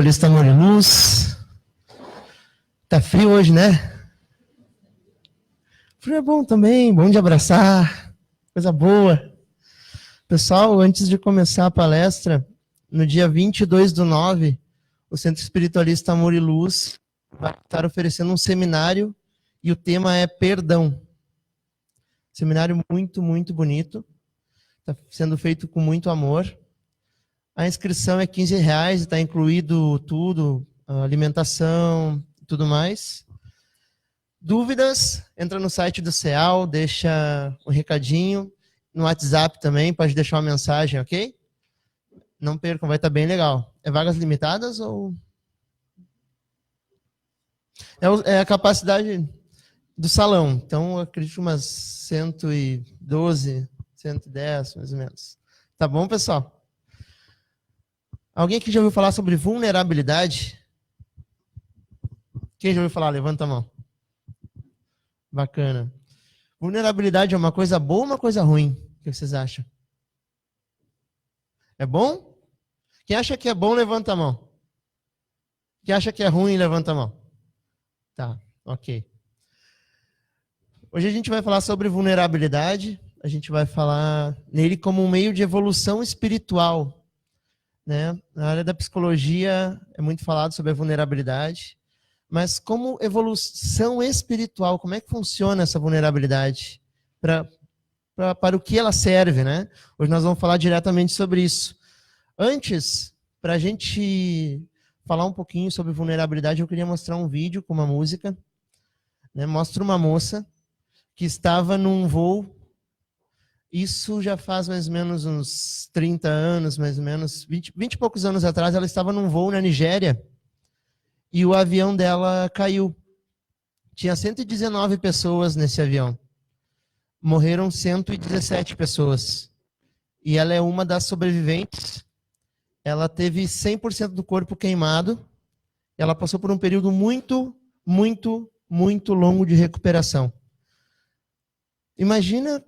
Espiritualista Amor e Luz. Tá frio hoje, né? Frio é bom também, bom de abraçar, coisa boa. Pessoal, antes de começar a palestra, no dia 22/9, o Centro Espiritualista Amor e Luz vai estar oferecendo um seminário e o tema é perdão. Seminário muito, muito bonito. Está sendo feito com muito amor. A inscrição é R$15, está incluído tudo, a alimentação e tudo mais. Dúvidas? Entra no site do CEAL, deixa um recadinho. No WhatsApp também, pode deixar uma mensagem, ok? Não percam, vai estar bem legal. É vagas limitadas ou... É a capacidade do salão. Então, eu acredito umas 112, 110, mais ou menos. Tá bom, pessoal? Alguém aqui já ouviu falar sobre vulnerabilidade? Quem já ouviu falar? Levanta a mão. Bacana. Vulnerabilidade é uma coisa boa ou uma coisa ruim? O que vocês acham? É bom? Quem acha que é bom, levanta a mão. Quem acha que é ruim, levanta a mão. Tá, ok. Hoje a gente vai falar sobre vulnerabilidade. A gente vai falar nele como um meio de evolução espiritual, né? Na área da psicologia é muito falado sobre a vulnerabilidade. Mas como evolução espiritual, como é que funciona essa vulnerabilidade? Para o que ela serve, né? Hoje nós vamos falar diretamente sobre isso. Antes, para a gente falar um pouquinho sobre vulnerabilidade, eu queria mostrar um vídeo com uma música. Né? Mostra uma moça que estava num voo. Isso já faz mais ou menos uns 30 anos, mais ou menos, 20 e poucos anos atrás, ela estava num voo na Nigéria. E o avião dela caiu. Tinha 119 pessoas nesse avião. Morreram 117 pessoas. E ela é uma das sobreviventes. Ela teve 100% do corpo queimado. Ela passou por um período muito, muito, muito longo de recuperação. Imagina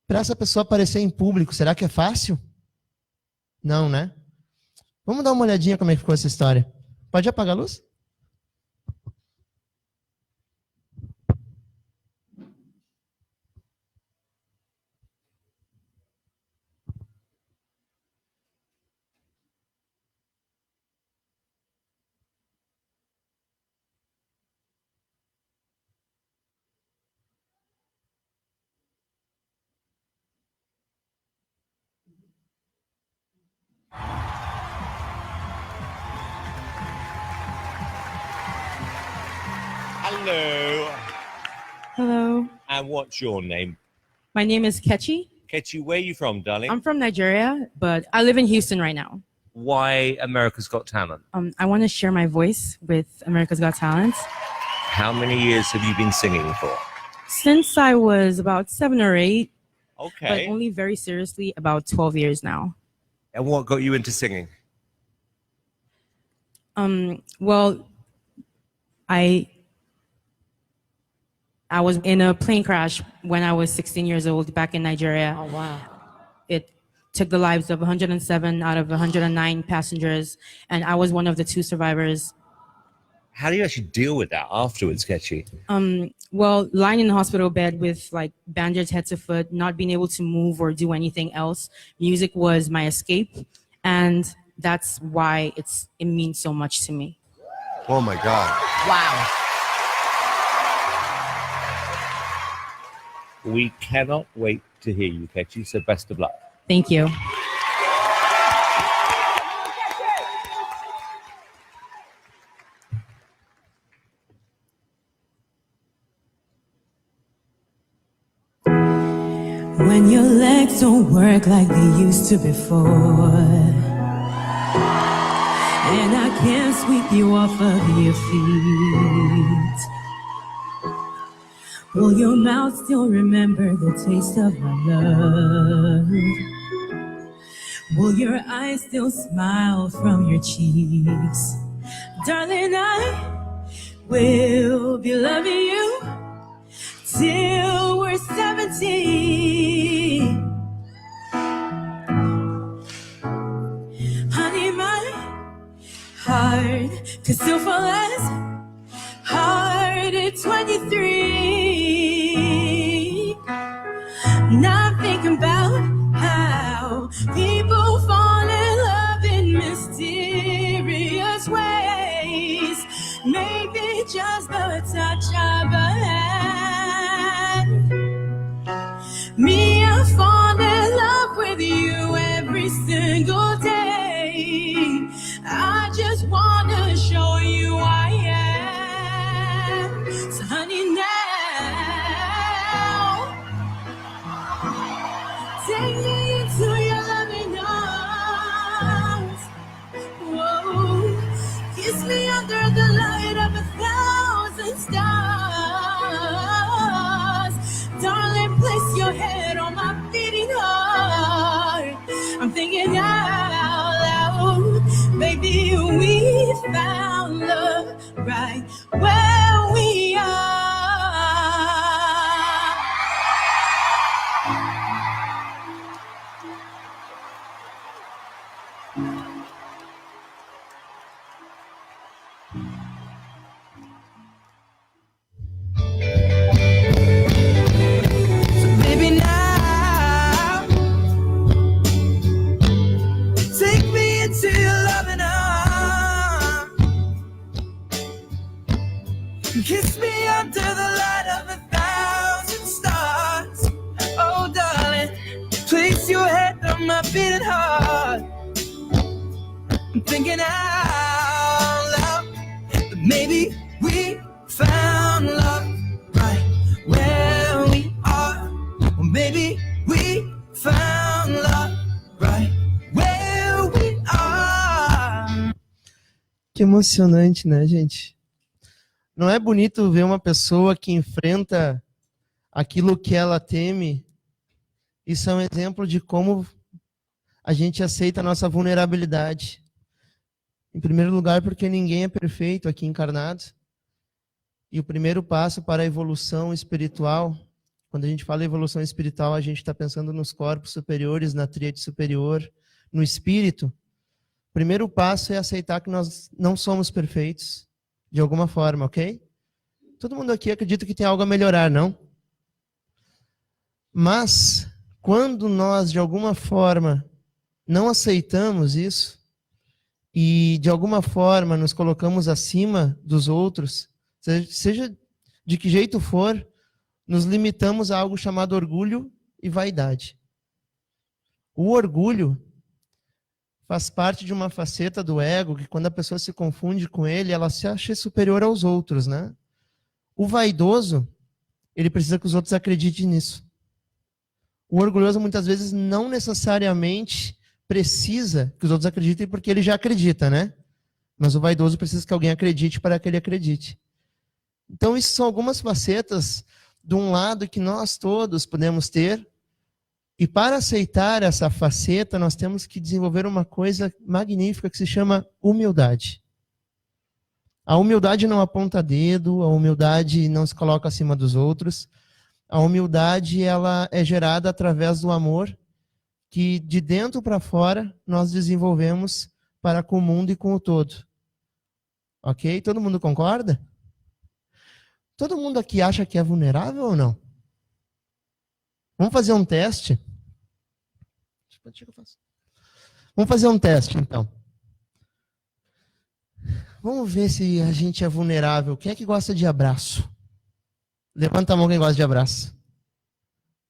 para essa pessoa aparecer em público. Será que é fácil? Não, né? Vamos dar uma olhadinha como é que ficou essa história. Pode apagar a luz? Hello. Hello. And what's your name? My name is Kechi. Kechi, where are you from, darling? I'm from Nigeria, but I live in Houston right now. Why America's Got Talent? I want to share my voice with America's Got Talent. How many years have you been singing for? Since I was about 7 or 8, Okay. but only very seriously about 12 years now. And what got you into singing? Well, I was in a plane crash when I was 16 years old back in Nigeria. Oh, wow. It took the lives of 107 out of 109 passengers, and I was one of the 2 survivors. How do you actually deal with that afterwards, Kechi? Well, lying in the hospital bed with like bandaged head to foot, not being able to move or do anything else, music was my escape, and that's why it means so much to me. Oh my God. Wow. We cannot wait to hear you, Kechi, so best of luck. Thank you. When your legs don't work like they used to before, and I can't sweep you off of your feet, will your mouth still remember the taste of my love? Will your eyes still smile from your cheeks? Darling, I will be loving you till we're 70. Honey, my heart hard to still fall as hard at 23. Not thinking about how people fall in love in mysterious ways. Maybe just the touch of a hand. Me, I fall in love with you every single day. I just wanna show you I am. So honey, now take me into your loving arms. Whoa. Kiss me under the light of 1,000 stars. Darling, place your head on my beating heart. I'm thinking out loud, baby, we found love right where we are. So baby, now take me into your loving arms. Kiss me under the light of 1,000 stars. Oh, darling, place your head on my beating heart. I'm thinking out loud that maybe we found love right where we are. Or maybe we found love right where we are. Que emocionante, né, gente? Não é bonito ver uma pessoa que enfrenta aquilo que ela teme? Isso é um exemplo de como a gente aceita a nossa vulnerabilidade. Em primeiro lugar, porque ninguém é perfeito aqui encarnado. E o primeiro passo para a evolução espiritual, quando a gente fala evolução espiritual, a gente está pensando nos corpos superiores, na tríade superior, no espírito. O primeiro passo é aceitar que nós não somos perfeitos, de alguma forma, ok? Todo mundo aqui acredita que tem algo a melhorar, não? Mas, quando nós, de alguma forma, não aceitamos isso, e de alguma forma nos colocamos acima dos outros, seja de que jeito for, nos limitamos a algo chamado orgulho e vaidade. O orgulho faz parte de uma faceta do ego, que quando a pessoa se confunde com ele, ela se acha superior aos outros, né? O vaidoso, ele precisa que os outros acreditem nisso. O orgulhoso, muitas vezes, não necessariamente precisa que os outros acreditem, porque ele já acredita, né? Mas o vaidoso precisa que alguém acredite para que ele acredite. Então, isso são algumas facetas de um lado que nós todos podemos ter. E para aceitar essa faceta, nós temos que desenvolver uma coisa magnífica que se chama humildade. A humildade não aponta dedo, a humildade não se coloca acima dos outros. A humildade, ela é gerada através do amor que de dentro para fora nós desenvolvemos para com o mundo e com o todo. Ok? Todo mundo concorda? Todo mundo aqui acha que é vulnerável ou não? Vamos fazer um teste? Vamos fazer um teste, então. Vamos ver se a gente é vulnerável. Quem é que gosta de abraço? Levanta a mão quem gosta de abraço.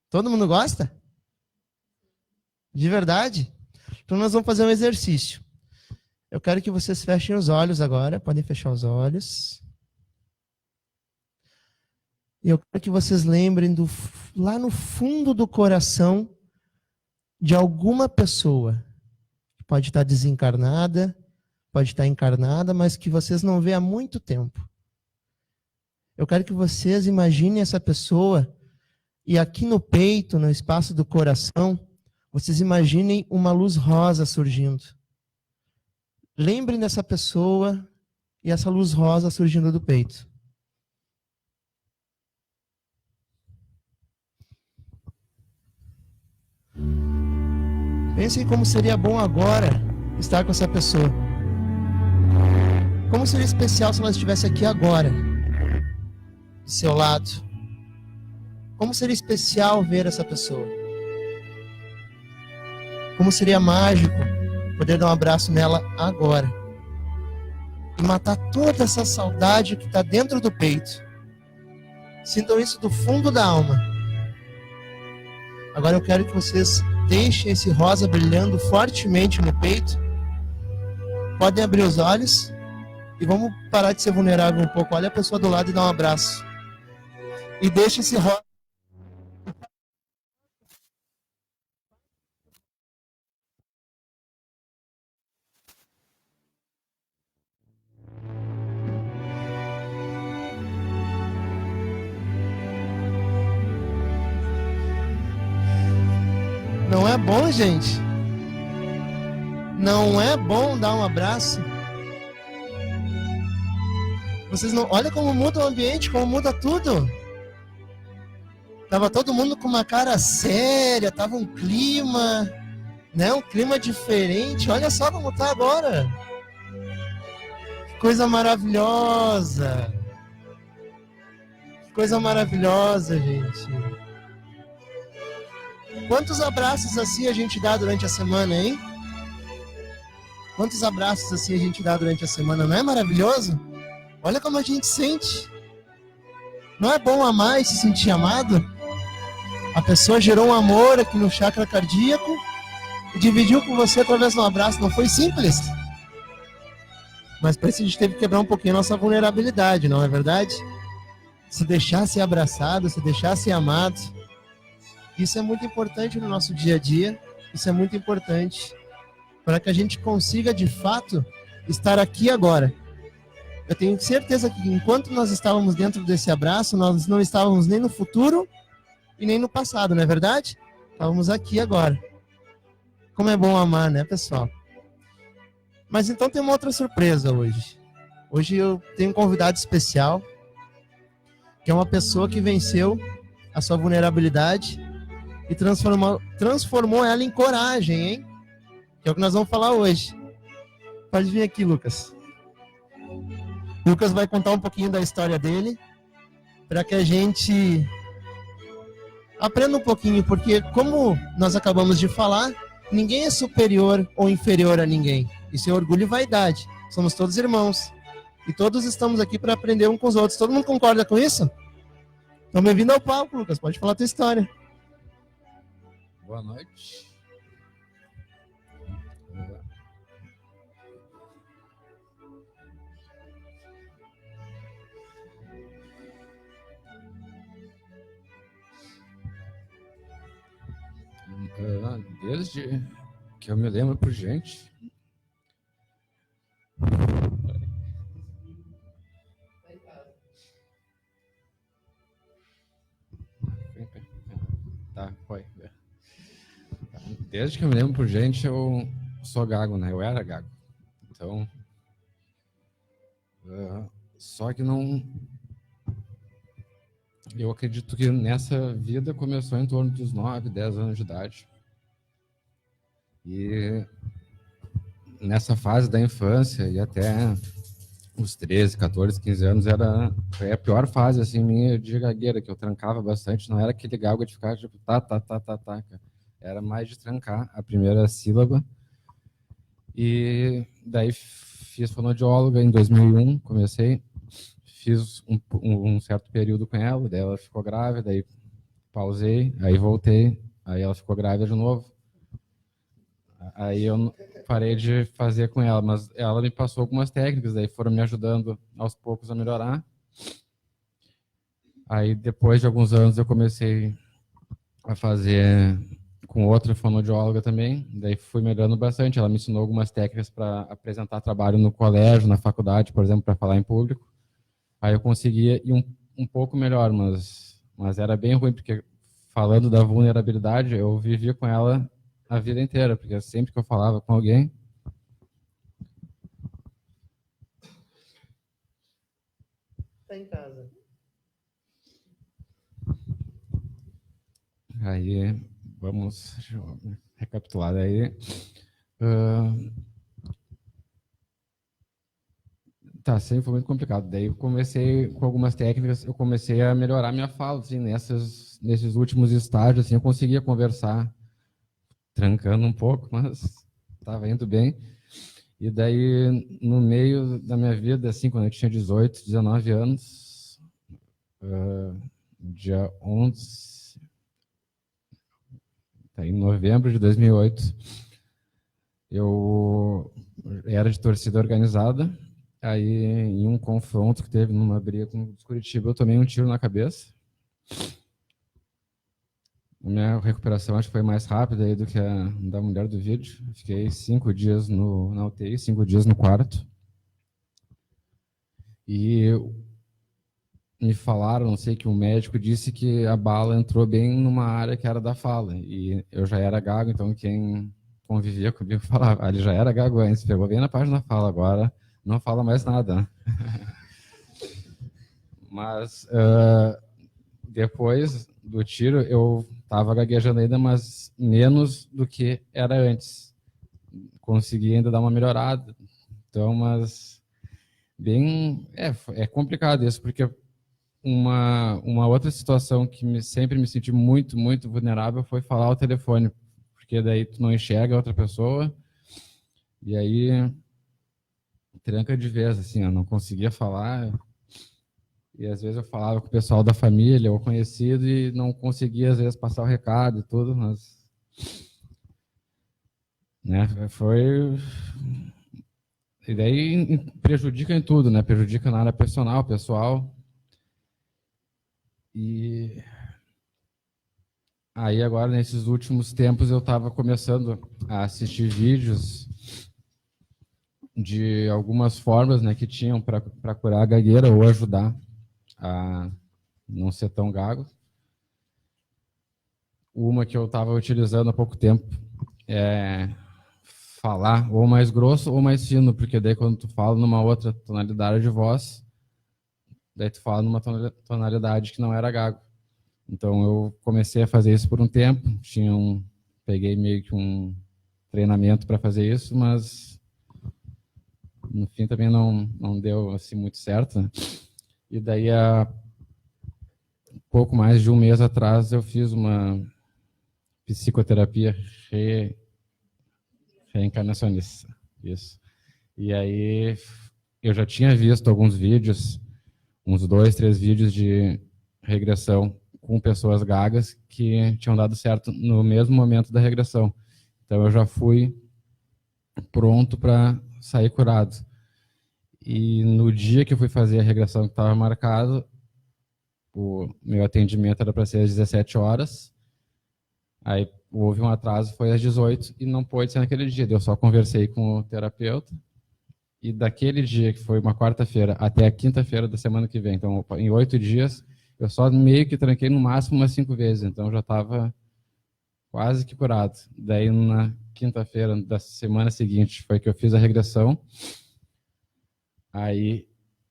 Todo mundo gosta? De verdade? Então nós vamos fazer um exercício. Eu quero que vocês fechem os olhos agora. Podem fechar os olhos. E eu quero que vocês lembrem lá no fundo do coração de alguma pessoa. Pode estar desencarnada, pode estar encarnada, mas que vocês não vê há muito tempo. Eu quero que vocês imaginem essa pessoa e aqui no peito, no espaço do coração, vocês imaginem uma luz rosa surgindo. Lembrem dessa pessoa e essa luz rosa surgindo do peito. Pensem como seria bom agora estar com essa pessoa. Como seria especial se ela estivesse aqui agora, do seu lado? Como seria especial ver essa pessoa? Como seria mágico poder dar um abraço nela agora e matar toda essa saudade que está dentro do peito. Sintam isso do fundo da alma. Agora eu quero que vocês deixem esse rosa brilhando fortemente no peito. Podem abrir os olhos e vamos parar de ser vulnerável um pouco. Olha a pessoa do lado e dá um abraço. E deixa esse rosa. Não é bom, gente? Não é bom dar um abraço? Vocês não... Olha como muda o ambiente, como muda tudo. Tava todo mundo com uma cara séria, tava um clima, né? Um clima diferente. Olha só como tá agora. Que coisa maravilhosa. Que coisa maravilhosa, gente. Quantos abraços assim a gente dá durante a semana, hein? Quantos abraços assim a gente dá durante a semana, não é maravilhoso? Olha como a gente sente. Não é bom amar e se sentir amado? A pessoa gerou um amor aqui no chakra cardíaco e dividiu com você através de um abraço. Não foi simples. Mas para isso a gente teve que quebrar um pouquinho a nossa vulnerabilidade, não é verdade? Se deixar ser abraçado, se deixar ser amado. Isso é muito importante no nosso dia a dia. Isso é muito importante para que a gente consiga, de fato, estar aqui agora. Eu tenho certeza que enquanto nós estávamos dentro desse abraço, nós não estávamos nem no futuro e nem no passado, não é verdade? Estávamos aqui agora. Como é bom amar, né, pessoal? Mas então tem uma outra surpresa hoje. Hoje eu tenho um convidado especial, que é uma pessoa que venceu a sua vulnerabilidade e transformou ela em coragem, hein? Que é o que nós vamos falar hoje. Pode vir aqui, Lucas. Lucas vai contar um pouquinho da história dele, para que a gente aprenda um pouquinho, porque como nós acabamos de falar, ninguém é superior ou inferior a ninguém. Isso é orgulho e vaidade. Somos todos irmãos. E todos estamos aqui para aprender um com os outros. Todo mundo concorda com isso? Então, bem-vindo ao palco, Lucas. Pode falar a tua história. Boa noite. Desde que eu me lembro por gente. Tá, foi. Desde que eu me lembro por gente, eu sou gago, né? Eu era gago. Então, só que não... Eu acredito que nessa vida começou em torno dos 9, 10 anos de idade. E nessa fase da infância e até os 13, 14, 15 anos foi a pior fase assim minha de gagueira, que eu trancava bastante. Não era aquele galgo de ficar tipo tá. Era mais de trancar a primeira sílaba. E daí fiz fonoaudióloga em 2001, comecei. Fiz um certo período com ela, daí ela ficou grávida, aí pausei, aí voltei, aí ela ficou grávida de novo. Aí eu parei de fazer com ela, mas ela me passou algumas técnicas, daí foram me ajudando aos poucos a melhorar. Aí depois de alguns anos eu comecei a fazer com outra fonoaudióloga também, daí fui melhorando bastante. Ela me ensinou algumas técnicas para apresentar trabalho no colégio, na faculdade, por exemplo, para falar em público. Aí eu conseguia ir um pouco melhor, mas era bem ruim, porque falando da vulnerabilidade, eu vivia com ela a vida inteira, porque sempre que eu falava com alguém... Tá em casa. Aí, vamos recapitular aí. Tá, sempre foi muito complicado. Daí eu comecei, com algumas técnicas, eu comecei a melhorar minha fala, assim, nesses últimos estágios, assim, eu conseguia conversar, trancando um pouco, mas estava indo bem. E daí, no meio da minha vida, assim, quando eu tinha 18, 19 anos, dia 11, em novembro de 2008, eu era de torcida organizada. Aí, em um confronto que teve numa briga com o Curitiba, eu tomei um tiro na cabeça. A minha recuperação acho que foi mais rápida aí do que a da mulher do vídeo. Fiquei 5 dias na UTI, 5 dias no quarto. E me falaram, não sei, que um médico disse que a bala entrou bem numa área que era da fala. E eu já era gago, então quem convivia comigo falava, ele já era gago antes, pegou bem na página da fala, agora não fala mais nada. Mas depois do tiro eu estava gaguejando ainda, mas menos do que era antes. Consegui ainda dar uma melhorada. Então, mas bem é complicado isso, porque uma outra situação que sempre me senti muito, muito vulnerável foi falar ao telefone, porque daí tu não enxerga a outra pessoa e aí tranca de vez, assim, eu não conseguia falar. E às vezes eu falava com o pessoal da família ou conhecido e não conseguia, às vezes, passar o recado e tudo, mas... né, foi... E daí prejudica em tudo, né? Prejudica na área personal, pessoal. E aí agora, nesses últimos tempos, eu estava começando a assistir vídeos de algumas formas, né, que tinham para curar a gagueira ou ajudar a não ser tão gago. Uma que eu estava utilizando há pouco tempo é falar ou mais grosso ou mais fino, porque daí quando tu fala numa outra tonalidade de voz, daí tu fala numa tonalidade que não era gago. Então eu comecei a fazer isso por um tempo, peguei meio que um treinamento para fazer isso, mas no fim também não deu assim muito certo, né? E daí, há pouco mais de um mês atrás, eu fiz uma psicoterapia reencarnacionista. Isso. E aí, eu já tinha visto alguns vídeos, uns 2, 3 vídeos de regressão com pessoas gagas que tinham dado certo no mesmo momento da regressão. Então, eu já fui pronto para sair curado. E no dia que eu fui fazer a regressão que estava marcado, o meu atendimento era para ser às 17 horas, aí houve um atraso, foi às 18 e não pôde ser naquele dia. Eu só conversei com o terapeuta e daquele dia, que foi uma quarta-feira, até a quinta-feira da semana que vem, então em 8 dias, eu só meio que tranquei no máximo umas 5 vezes, então já estava quase que curado. Daí na quinta-feira da semana seguinte foi que eu fiz a regressão. Aí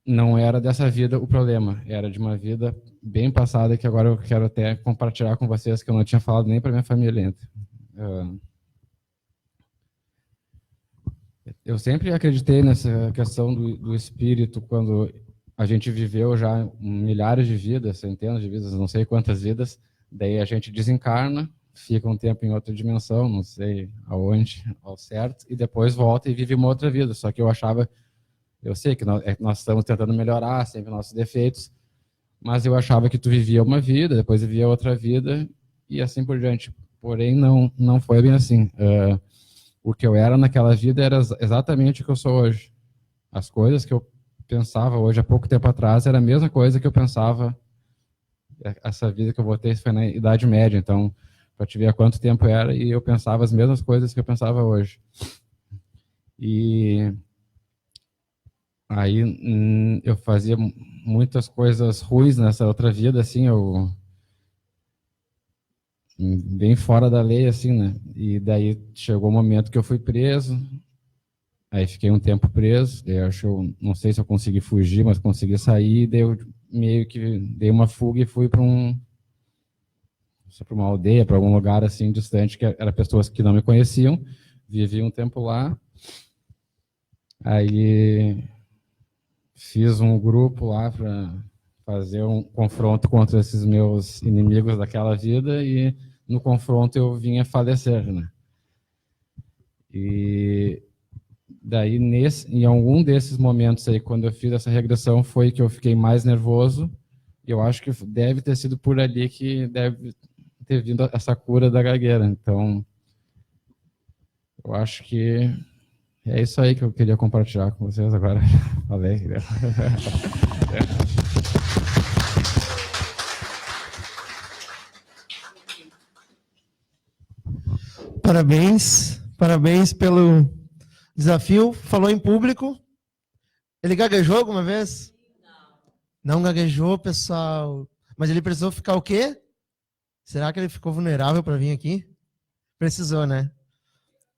não era dessa vida o problema, era de uma vida bem passada que agora eu quero até compartilhar com vocês, que eu não tinha falado nem para minha família ainda. Eu sempre acreditei nessa questão do espírito, quando a gente viveu já milhares de vidas, centenas de vidas, não sei quantas vidas, daí a gente desencarna, fica um tempo em outra dimensão, não sei aonde, ao certo, e depois volta e vive uma outra vida. Só que eu sei que nós estamos tentando melhorar sempre nossos defeitos, mas eu achava que tu vivia uma vida, depois vivia outra vida, e assim por diante. Porém, não foi bem assim. O que eu era naquela vida era exatamente o que eu sou hoje. As coisas que eu pensava hoje, há pouco tempo atrás, era a mesma coisa que eu pensava. Essa vida que eu vou ter foi na Idade Média, então, para te ver há quanto tempo era, e eu pensava as mesmas coisas que eu pensava hoje. E aí eu fazia muitas coisas ruins nessa outra vida, assim, bem fora da lei, assim, né? E daí chegou o momento que eu fui preso, aí fiquei um tempo preso, não sei se eu consegui fugir, mas consegui sair, daí eu meio que dei uma fuga e fui para uma aldeia, para algum lugar assim distante, que era pessoas que não me conheciam, vivi um tempo lá, aí fiz um grupo lá para fazer um confronto contra esses meus inimigos daquela vida e no confronto eu vim a falecer, né? E daí, em algum desses momentos aí, quando eu fiz essa regressão, foi que eu fiquei mais nervoso. E eu acho que deve ter sido por ali que deve ter vindo essa cura da gagueira. Então, eu acho que é isso aí que eu queria compartilhar com vocês agora. Falei. Parabéns pelo desafio. Falou em público. Ele gaguejou alguma vez? Não gaguejou, pessoal. Mas ele precisou ficar o quê? Será que ele ficou vulnerável para vir aqui? Precisou, né?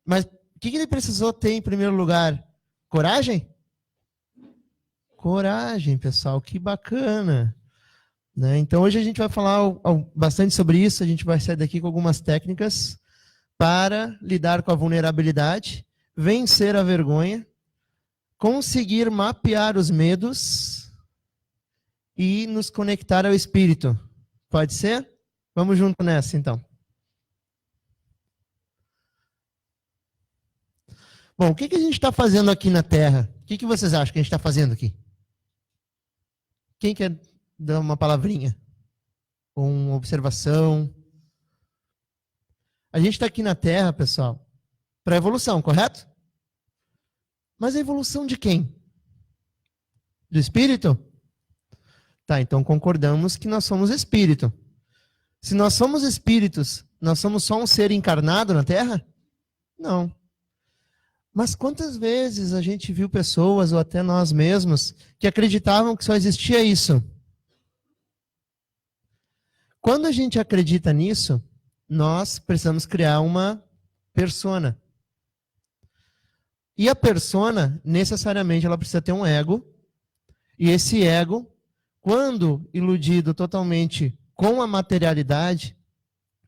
Mas o que ele precisou ter em primeiro lugar? Coragem? Coragem, pessoal. Que bacana. Né? Então hoje a gente vai falar bastante sobre isso. A gente vai sair daqui com algumas técnicas para lidar com a vulnerabilidade, vencer a vergonha, conseguir mapear os medos e nos conectar ao espírito. Pode ser? Vamos junto nessa, então. Bom, o que a gente está fazendo aqui na Terra? O que vocês acham que a gente está fazendo aqui? Quem quer dar uma palavrinha? Ou uma observação? A gente está aqui na Terra, pessoal, para evolução, correto? Mas a evolução de quem? Do espírito? Tá, então concordamos que nós somos espírito. Se nós somos espíritos, nós somos só um ser encarnado na Terra? Não. Mas quantas vezes a gente viu pessoas, ou até nós mesmos, que acreditavam que só existia isso? Quando a gente acredita nisso, nós precisamos criar uma persona. E a persona, necessariamente, ela precisa ter um ego. E esse ego, quando iludido totalmente com a materialidade,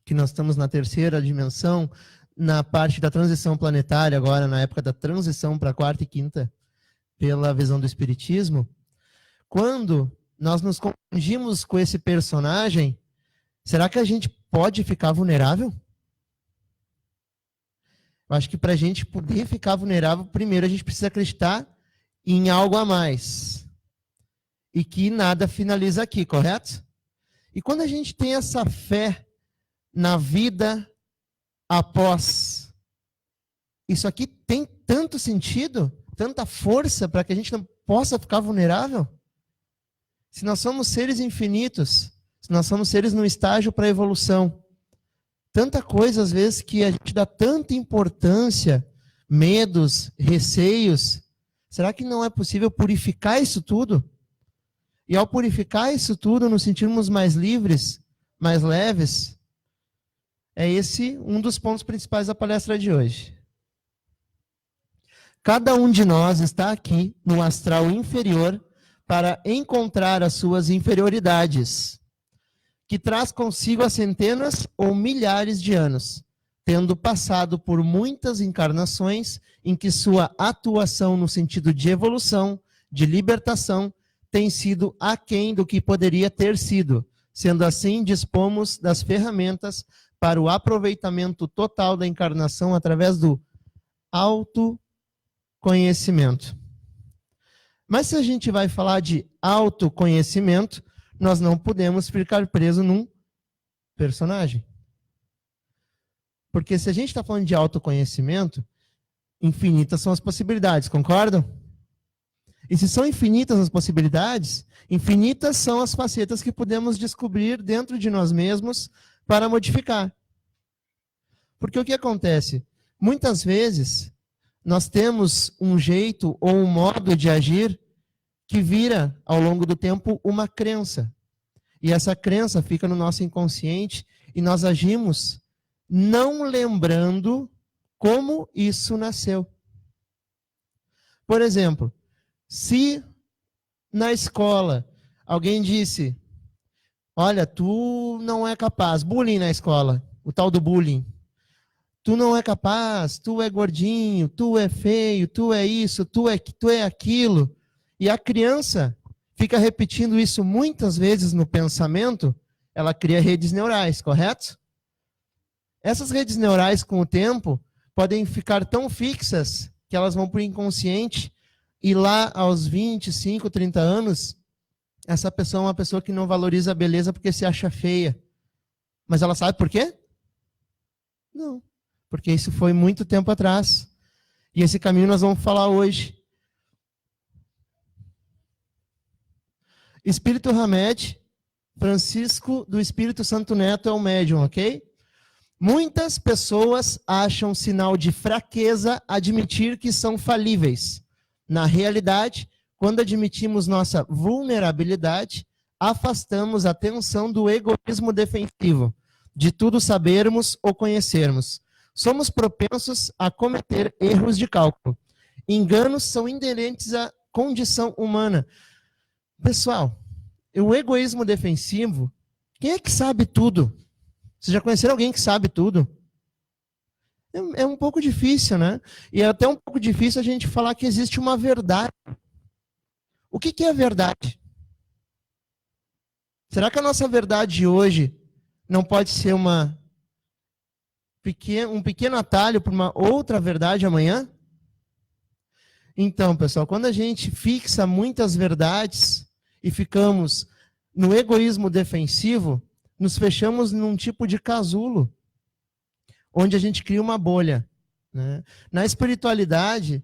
que nós estamos na terceira dimensão, na parte da transição planetária, agora na época da transição para a quarta e quinta, pela visão do espiritismo, quando nós nos confundimos com esse personagem, será que a gente pode ficar vulnerável? Eu acho que para a gente poder ficar vulnerável, primeiro a gente precisa acreditar em algo a mais. E que nada finaliza aqui, correto? E quando a gente tem essa fé na vida após, isso aqui tem tanto sentido, tanta força para que a gente não possa ficar vulnerável? Se nós somos seres infinitos, se nós somos seres no estágio para evolução, tanta coisa às vezes que a gente dá tanta importância, medos, receios, será que não é possível purificar isso tudo? E ao purificar isso tudo, nos sentirmos mais livres, mais leves? É esse um dos pontos principais da palestra de hoje. Cada um de nós está aqui no astral inferior para encontrar as suas inferioridades, que traz consigo as centenas ou milhares de anos, tendo passado por muitas encarnações em que sua atuação no sentido de evolução, de libertação, tem sido aquém do que poderia ter sido. Sendo assim, dispomos das ferramentas para o aproveitamento total da encarnação através do autoconhecimento. Mas se a gente vai falar de autoconhecimento, nós não podemos ficar presos num personagem. Porque se a gente está falando de autoconhecimento, infinitas são as possibilidades, concordam? E se são infinitas as possibilidades, infinitas são as facetas que podemos descobrir dentro de nós mesmos para modificar. Porque o que acontece? Muitas vezes, nós temos um jeito ou um modo de agir que vira, ao longo do tempo, uma crença. E essa crença fica no nosso inconsciente e nós agimos não lembrando como isso nasceu. Por exemplo, se na escola alguém disse: olha, tu não é capaz, bullying na escola, o tal do bullying. Tu não é capaz, tu é gordinho, tu é feio, tu é isso, tu é aquilo. e a criança fica repetindo isso muitas vezes no pensamento, ela cria redes neurais, correto? Essas redes neurais, com o tempo, podem ficar tão fixas que elas vão para o inconsciente e lá aos 25, 30 anos, essa pessoa é uma pessoa que não valoriza a beleza porque se acha feia. Mas ela sabe por quê? Não. Porque isso foi muito tempo atrás. E esse caminho nós vamos falar hoje. Espírito Hamed, Francisco do Espírito Santo Neto é o médium, ok? Muitas pessoas acham sinal de fraqueza admitir que são falíveis. Na realidade, quando admitimos nossa vulnerabilidade, afastamos a tensão do egoísmo defensivo, de tudo sabermos ou conhecermos. Somos propensos a cometer erros de cálculo. Enganos são inerentes à condição humana. Pessoal, o egoísmo defensivo, quem é que sabe tudo? Vocês já conheceram alguém que sabe tudo? É um pouco difícil, né? E é até um pouco difícil a gente falar que existe uma verdade. O que é a verdade? Será que a nossa verdade hoje não pode ser um pequeno atalho para uma outra verdade amanhã? Então, pessoal, quando a gente fixa muitas verdades e ficamos no egoísmo defensivo, nos fechamos num tipo de casulo, onde a gente cria uma bolha, né? Na espiritualidade,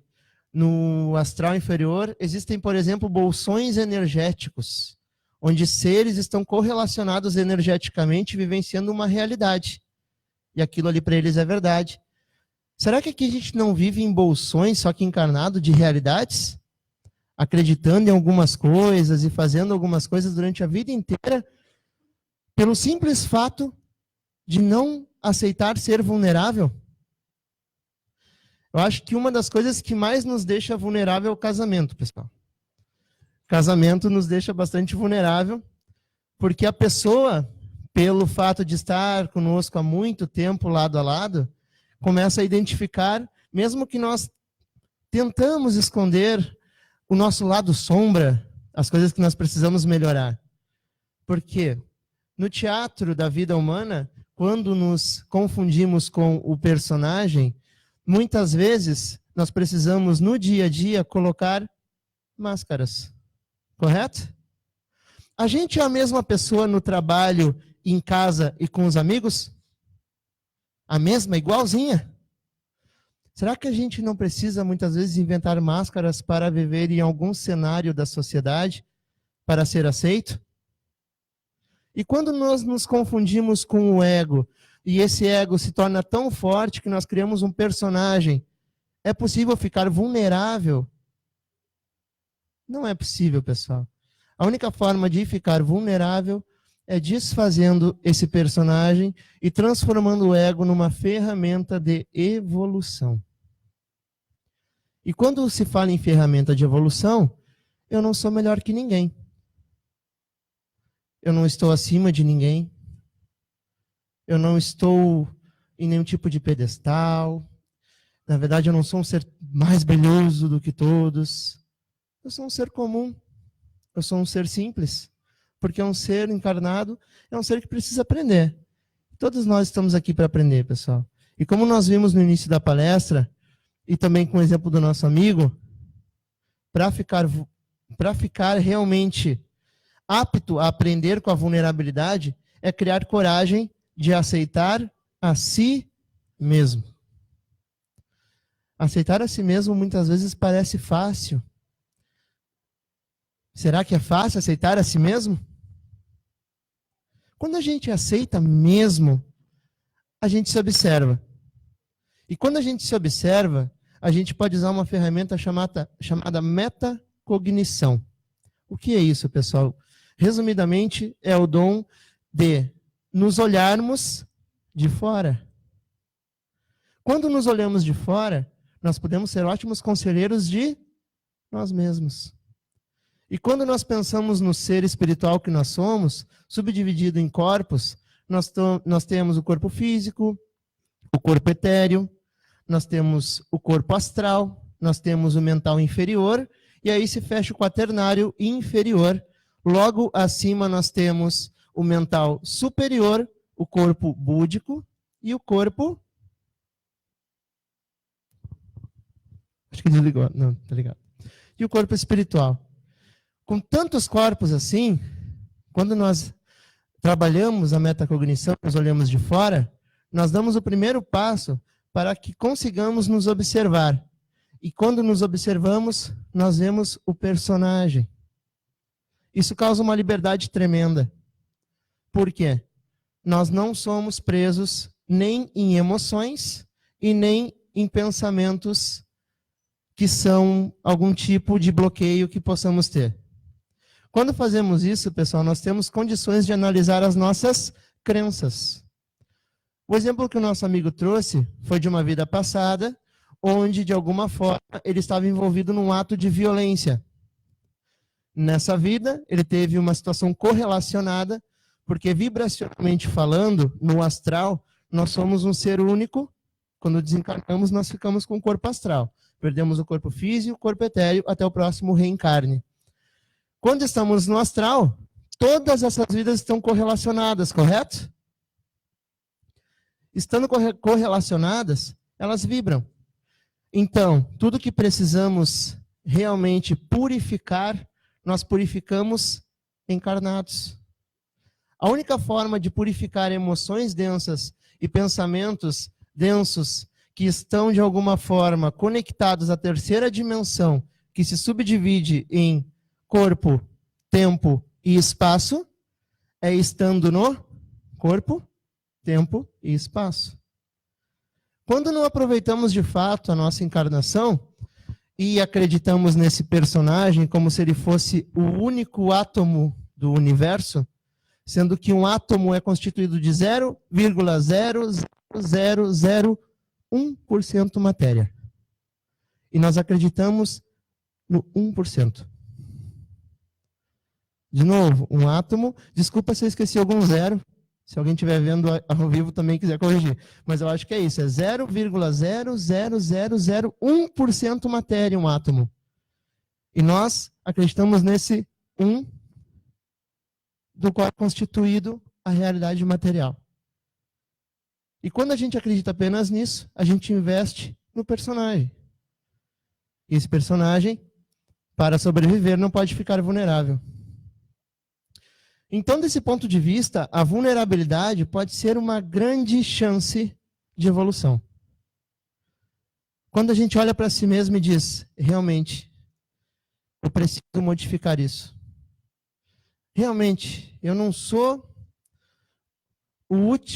no astral inferior, existem, por exemplo, bolsões energéticos, onde seres estão correlacionados energeticamente, vivenciando uma realidade. E aquilo ali para eles é verdade. Será que aqui a gente não vive em bolsões, só que encarnado, de realidades? Acreditando em algumas coisas e fazendo algumas coisas durante a vida inteira, pelo simples fato de não aceitar ser vulnerável? Eu acho que uma das coisas que mais nos deixa vulnerável é o casamento, pessoal. Casamento nos deixa bastante vulnerável, porque a pessoa, pelo fato de estar conosco há muito tempo lado a lado, começa a identificar, mesmo que nós tentamos esconder o nosso lado sombra, as coisas que nós precisamos melhorar. Por quê? No teatro da vida humana, quando nos confundimos com o personagem, muitas vezes nós precisamos, no dia a dia, colocar máscaras. Correto? A gente é a mesma pessoa no trabalho, em casa e com os amigos? A mesma, igualzinha? Será que a gente não precisa, muitas vezes, inventar máscaras para viver em algum cenário da sociedade, para ser aceito? E quando nós nos confundimos com o ego, e esse ego se torna tão forte que nós criamos um personagem, é possível ficar vulnerável? Não é possível, pessoal. A única forma de ficar vulnerável é desfazendo esse personagem e transformando o ego numa ferramenta de evolução. E quando se fala em ferramenta de evolução, eu não sou melhor que ninguém. Eu não estou acima de ninguém. Eu não estou em nenhum tipo de pedestal. Na verdade, eu não sou um ser mais brilhoso do que todos. Eu sou um ser comum. Eu sou um ser simples. Porque é um ser encarnado, é um ser que precisa aprender. Todos nós estamos aqui para aprender, pessoal. E como nós vimos no início da palestra, e também com o exemplo do nosso amigo, para ficar realmente apto a aprender com a vulnerabilidade, é criar coragem de aceitar a si mesmo. Aceitar a si mesmo muitas vezes parece fácil. Será que é fácil aceitar a si mesmo? Quando a gente aceita mesmo, a gente se observa. E quando a gente se observa, a gente pode usar uma ferramenta chamada metacognição. O que é isso, pessoal? Resumidamente, é o dom de nos olharmos de fora. Quando nos olhamos de fora, nós podemos ser ótimos conselheiros de nós mesmos. E quando nós pensamos no ser espiritual que nós somos, subdividido em corpos, nós temos o corpo físico, o corpo etéreo, nós temos o corpo astral, nós temos o mental inferior e aí se fecha o quaternário inferior. Logo acima nós temos o mental superior, o corpo búdico e o corpo... Acho que desligou. Não, tá ligado. E o corpo espiritual. Com tantos corpos assim, quando nós trabalhamos a metacognição, nós olhamos de fora, nós damos o primeiro passo para que consigamos nos observar. E quando nos observamos, nós vemos o personagem. Isso causa uma liberdade tremenda. Por quê? Nós não somos presos nem em emoções e nem em pensamentos que são algum tipo de bloqueio que possamos ter. Quando fazemos isso, pessoal, nós temos condições de analisar as nossas crenças. O exemplo que o nosso amigo trouxe foi de uma vida passada, onde, de alguma forma, ele estava envolvido num ato de violência. Nessa vida, ele teve uma situação correlacionada, porque vibracionalmente falando, no astral, nós somos um ser único. Quando desencarnamos, nós ficamos com o corpo astral. Perdemos o corpo físico, o corpo etéreo, até o próximo reencarne. Quando estamos no astral, todas essas vidas estão correlacionadas, correto? Estando correlacionadas, elas vibram. Então, tudo que precisamos realmente purificar, nós purificamos encarnados. A única forma de purificar emoções densas e pensamentos densos que estão, de alguma forma, conectados à terceira dimensão, que se subdivide em corpo, tempo e espaço, é estando no corpo, tempo e espaço. Quando não aproveitamos de fato a nossa encarnação e acreditamos nesse personagem como se ele fosse o único átomo do universo, sendo que um átomo é constituído de 0,00001% matéria. E nós acreditamos no 1%. De novo, um átomo, desculpa se eu esqueci algum zero, se alguém estiver vendo ao vivo também quiser corrigir, mas eu acho que é isso, é 0,00001% matéria um átomo. E nós acreditamos nesse 1, do qual é constituído a realidade material. E quando a gente acredita apenas nisso, a gente investe no personagem. E esse personagem, para sobreviver, não pode ficar vulnerável. Então, desse ponto de vista, a vulnerabilidade pode ser uma grande chance de evolução. Quando a gente olha para si mesmo e diz, realmente, eu preciso modificar isso. Realmente, eu não sou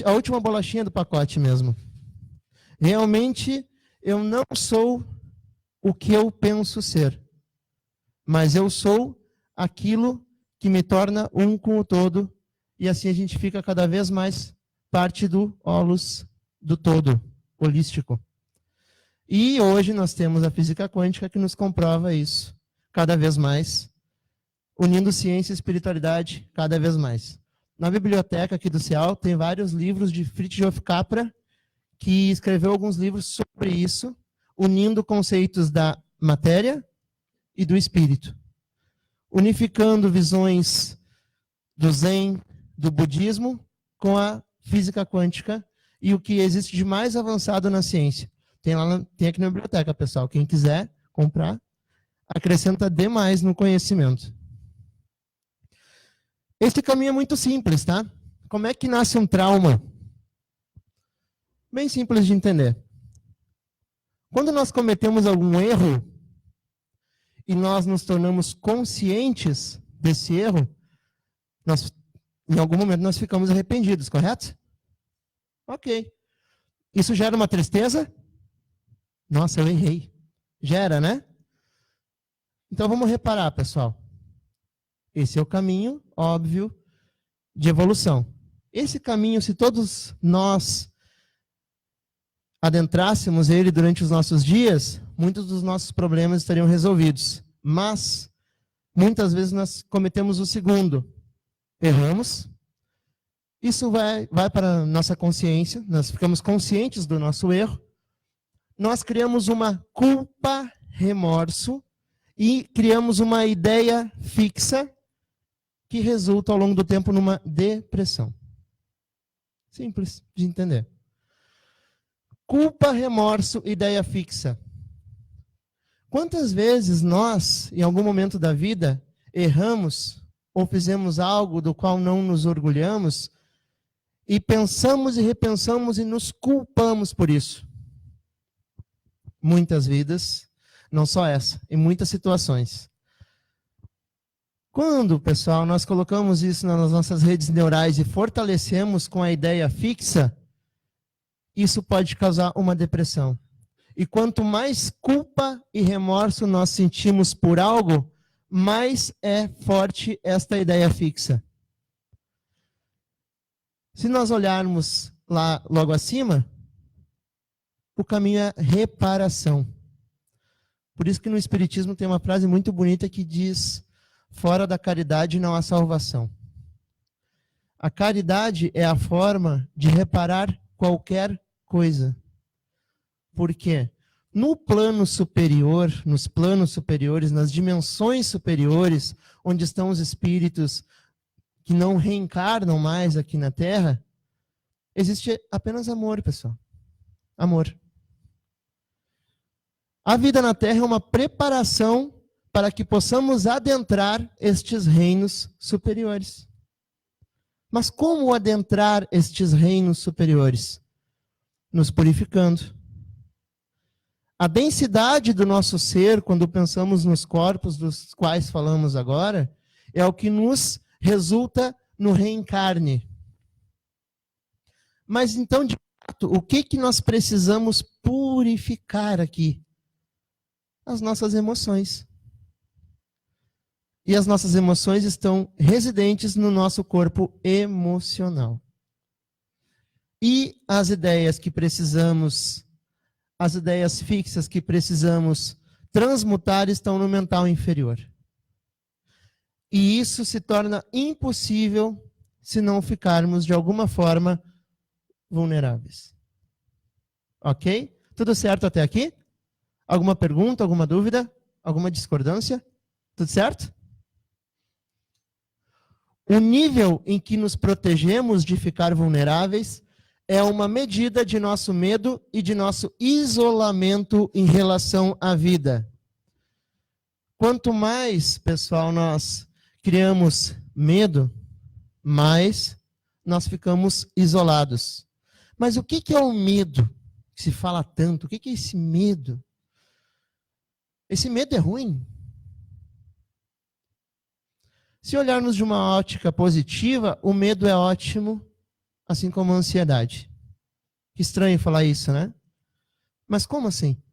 a última bolachinha do pacote mesmo. Realmente, eu não sou o que eu penso ser. Mas eu sou aquilo que me torna um com o todo, e assim a gente fica cada vez mais parte do holos do todo, holístico. E hoje nós temos a física quântica que nos comprova isso, cada vez mais, unindo ciência e espiritualidade cada vez mais. Na biblioteca aqui do CEAL tem vários livros de Fritjof Capra, que escreveu alguns livros sobre isso, unindo conceitos da matéria e do espírito. Unificando visões do Zen, do budismo, com a física quântica e o que existe de mais avançado na ciência. Tem aqui na biblioteca, pessoal. Quem quiser comprar, acrescenta demais no conhecimento. Esse caminho é muito simples, tá? Como é que nasce um trauma? Bem simples de entender. Quando nós cometemos algum erro, e nós nos tornamos conscientes desse erro, em algum momento nós ficamos arrependidos, correto? Ok. Isso gera uma tristeza? Nossa, eu errei. Gera, né? Então vamos reparar, pessoal. Esse é o caminho óbvio de evolução. Esse caminho, se todos nós adentrássemos ele durante os nossos dias, muitos dos nossos problemas estariam resolvidos. Mas, muitas vezes nós cometemos o segundo. Erramos. Isso vai para a nossa consciência. Nós ficamos conscientes do nosso erro. Nós criamos uma culpa, remorso. e criamos uma ideia fixa que resulta ao longo do tempo numa depressão. Simples de entender. Culpa, remorso, ideia fixa. Quantas vezes nós, em algum momento da vida, erramos ou fizemos algo do qual não nos orgulhamos e pensamos e repensamos e nos culpamos por isso? Muitas vidas, não só essa, em muitas situações. Quando, pessoal, nós colocamos isso nas nossas redes neurais e fortalecemos com a ideia fixa, isso pode causar uma depressão. E quanto mais culpa e remorso nós sentimos por algo, mais é forte esta ideia fixa. Se nós olharmos lá logo acima, o caminho é reparação. Por isso que no Espiritismo tem uma frase muito bonita que diz: fora da caridade não há salvação. A caridade é a forma de reparar qualquer coisa. Por quê? No plano superior, nos planos superiores, nas dimensões superiores, onde estão os espíritos que não reencarnam mais aqui na Terra, existe apenas amor, pessoal. Amor. A vida na Terra é uma preparação para que possamos adentrar estes reinos superiores. Mas como adentrar estes reinos superiores? Nos purificando. A densidade do nosso ser, quando pensamos nos corpos dos quais falamos agora, é o que nos resulta no reencarne. Mas então, de fato, o que nós precisamos purificar aqui? As nossas emoções. E as nossas emoções estão residentes no nosso corpo emocional. E as ideias que precisamos, as ideias fixas que precisamos transmutar estão no mental inferior. E isso se torna impossível se não ficarmos, de alguma forma, vulneráveis. Ok? Tudo certo até aqui? Alguma pergunta, alguma dúvida? Alguma discordância? Tudo certo? O nível em que nos protegemos de ficar vulneráveis é uma medida de nosso medo e de nosso isolamento em relação à vida. Quanto mais, pessoal, nós criamos medo, mais nós ficamos isolados. Mas o que é o medo? Que se fala tanto. O que é esse medo? Esse medo é ruim? Se olharmos de uma ótica positiva, o medo é ótimo, assim como a ansiedade. Que estranho falar isso, né? Mas como assim?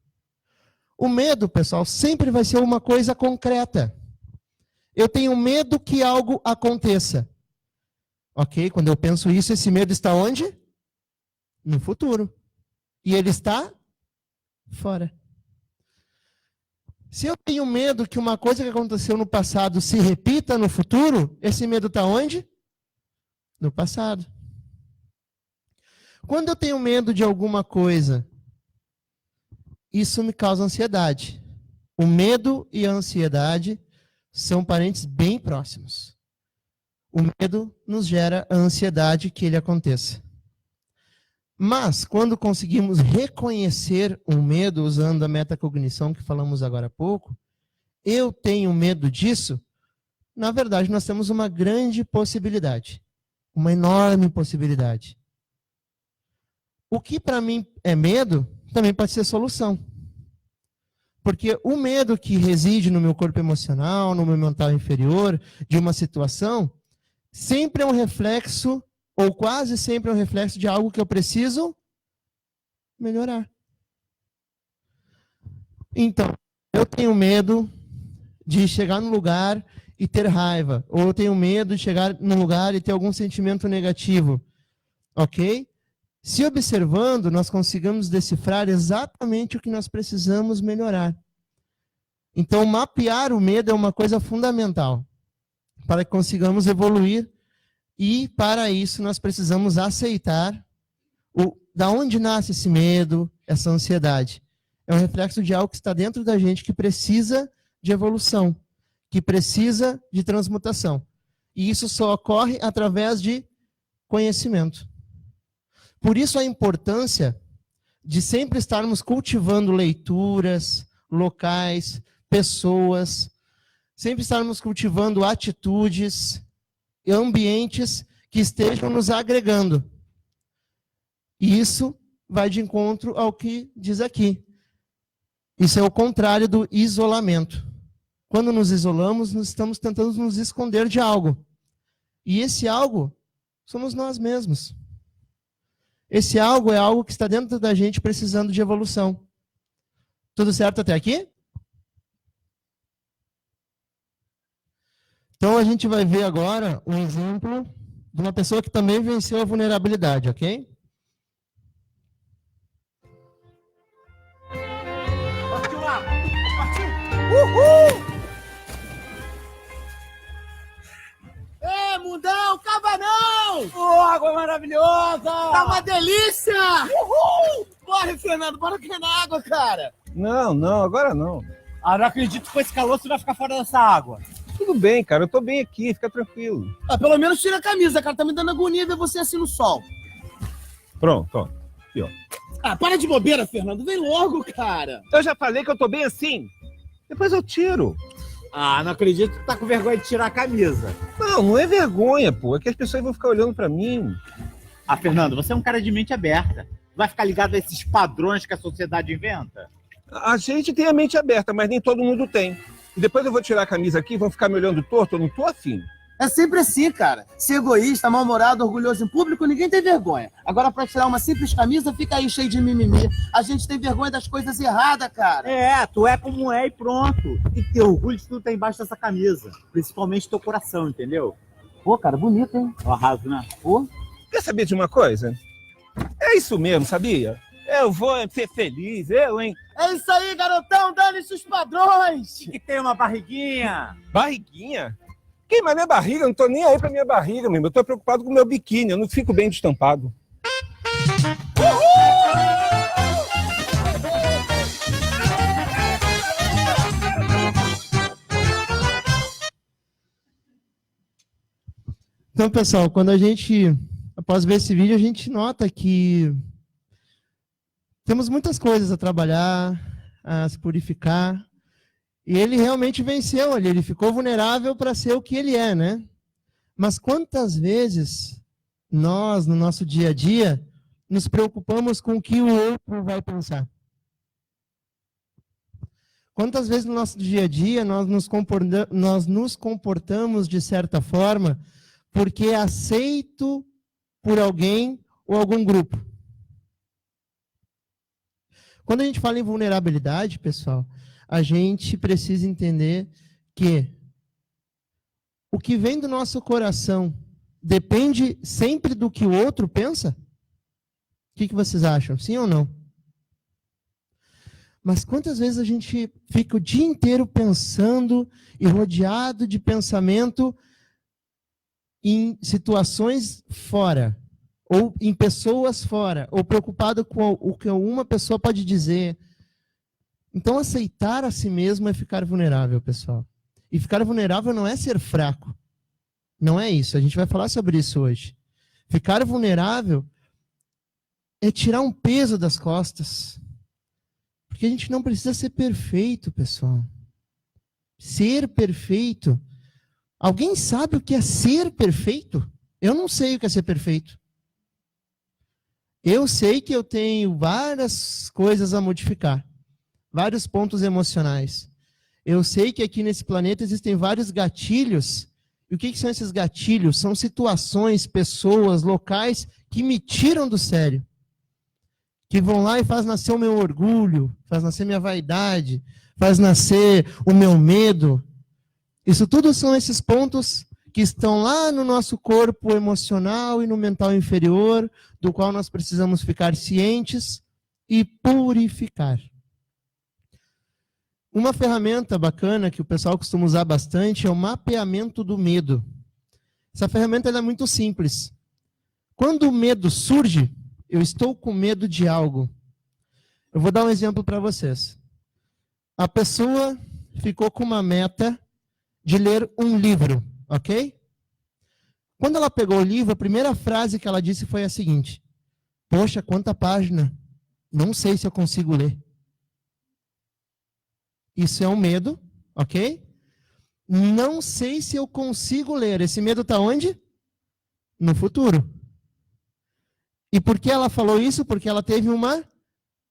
O medo, pessoal, sempre vai ser uma coisa concreta. Eu tenho medo que algo aconteça. Ok? Quando eu penso isso, esse medo está onde? No futuro. E ele está fora. Se eu tenho medo que uma coisa que aconteceu no passado se repita no futuro, esse medo está onde? No passado. Quando eu tenho medo de alguma coisa, isso me causa ansiedade. O medo e a ansiedade são parentes bem próximos. O medo nos gera a ansiedade que ele aconteça. Mas, quando conseguimos reconhecer o medo, usando a metacognição que falamos agora há pouco, eu tenho medo disso, na verdade, nós temos uma grande possibilidade. Uma enorme possibilidade. O que para mim é medo, também pode ser solução. Porque o medo que reside no meu corpo emocional, no meu mental inferior, de uma situação, sempre é um reflexo, ou quase sempre é um reflexo de algo que eu preciso melhorar. Então, eu tenho medo de chegar num lugar e ter raiva, ou eu tenho medo de chegar num lugar e ter algum sentimento negativo. Ok? Se observando, nós conseguimos decifrar exatamente o que nós precisamos melhorar. Então, mapear o medo é uma coisa fundamental para que consigamos evoluir. E, para isso, nós precisamos aceitar da onde nasce esse medo, essa ansiedade. É um reflexo de algo que está dentro da gente que precisa de evolução, que precisa de transmutação. E isso só ocorre através de conhecimento. Por isso a importância de sempre estarmos cultivando leituras, locais, pessoas, sempre estarmos cultivando atitudes e ambientes que estejam nos agregando. E isso vai de encontro ao que diz aqui. Isso é o contrário do isolamento. Quando nos isolamos, nós estamos tentando nos esconder de algo. E esse algo somos nós mesmos. Esse algo é algo que está dentro da gente precisando de evolução. Tudo certo até aqui? Então a gente vai ver agora um exemplo de uma pessoa que também venceu a vulnerabilidade, ok? Partiu lá! Partiu! Uhul! Ei, mundão, cava não! Oh, água maravilhosa! Tá uma delícia! Uhul! Corre, Fernando, bora cair na água, cara! Não, agora não. Ah, não acredito que com esse calor você vai ficar fora dessa água. Tudo bem, cara, eu tô bem aqui, fica tranquilo. Ah, pelo menos tira a camisa, cara, tá me dando agonia ver você assim no sol. Pronto, ó. Aqui, ó. Ah, para de bobeira, Fernando, vem logo, cara! Eu já falei que eu tô bem assim. Depois eu tiro. Ah, não acredito que tá com vergonha de tirar a camisa. Não é vergonha, pô. É que as pessoas vão ficar olhando pra mim. Ah, Fernando, você é um cara de mente aberta. Vai ficar ligado a esses padrões que a sociedade inventa? A gente tem a mente aberta, mas nem todo mundo tem. E depois eu vou tirar a camisa aqui e vão ficar me olhando torto, eu não tô afim. É sempre assim, cara. Ser egoísta, mal-humorado, orgulhoso em público, ninguém tem vergonha. Agora, pra tirar uma simples camisa, fica aí cheio de mimimi. A gente tem vergonha das coisas erradas, cara. É, tu é como é e pronto. E ter orgulho de tudo tá embaixo dessa camisa. Principalmente teu coração, entendeu? Pô, cara, bonito, hein? Eu arraso, né? Pô. Quer saber de uma coisa? É isso mesmo, sabia? Eu vou ser feliz, hein? É isso aí, garotão, dane-se os padrões. Que tem uma barriguinha. Barriguinha? Quem mais é barriga? Eu não tô nem aí pra minha barriga, mesmo. Eu tô preocupado com o meu biquíni, eu não fico bem destampado. Então, pessoal, quando a gente, após ver esse vídeo, a gente nota que temos muitas coisas a trabalhar, a se purificar. E ele realmente venceu ali, ele ficou vulnerável para ser o que ele é, né? Mas quantas vezes nós, no nosso dia a dia, nos preocupamos com o que o outro vai pensar? Quantas vezes no nosso dia a dia nós nos comportamos de certa forma porque é aceito por alguém ou algum grupo? Quando a gente fala em vulnerabilidade, pessoal, a gente precisa entender que o que vem do nosso coração depende sempre do que o outro pensa? O que vocês acham? Sim ou não? Mas quantas vezes a gente fica o dia inteiro pensando e rodeado de pensamento em situações fora, ou em pessoas fora, ou preocupado com o que uma pessoa pode dizer. Então, aceitar a si mesmo é ficar vulnerável, pessoal. E ficar vulnerável não é ser fraco. Não é isso. A gente vai falar sobre isso hoje. Ficar vulnerável é tirar um peso das costas. Porque a gente não precisa ser perfeito, pessoal. Ser perfeito. Alguém sabe o que é ser perfeito? Eu não sei o que é ser perfeito. Eu sei que eu tenho várias coisas a modificar. Vários pontos emocionais. Eu sei que aqui nesse planeta existem vários gatilhos. E o que são esses gatilhos? São situações, pessoas, locais que me tiram do sério. Que vão lá e faz nascer o meu orgulho, faz nascer minha vaidade, faz nascer o meu medo. Isso tudo são esses pontos que estão lá no nosso corpo emocional e no mental inferior, do qual nós precisamos ficar cientes e purificar. Uma ferramenta bacana que o pessoal costuma usar bastante é o mapeamento do medo. Essa ferramenta é muito simples. Quando o medo surge, eu estou com medo de algo. Eu vou dar um exemplo para vocês. A pessoa ficou com uma meta de ler um livro, ok? Quando ela pegou o livro, a primeira frase que ela disse foi a seguinte: poxa, quanta página, não sei se eu consigo ler. Isso é um medo, ok? Não sei se eu consigo ler. Esse medo está onde? No futuro. E por que ela falou isso? Porque ela teve uma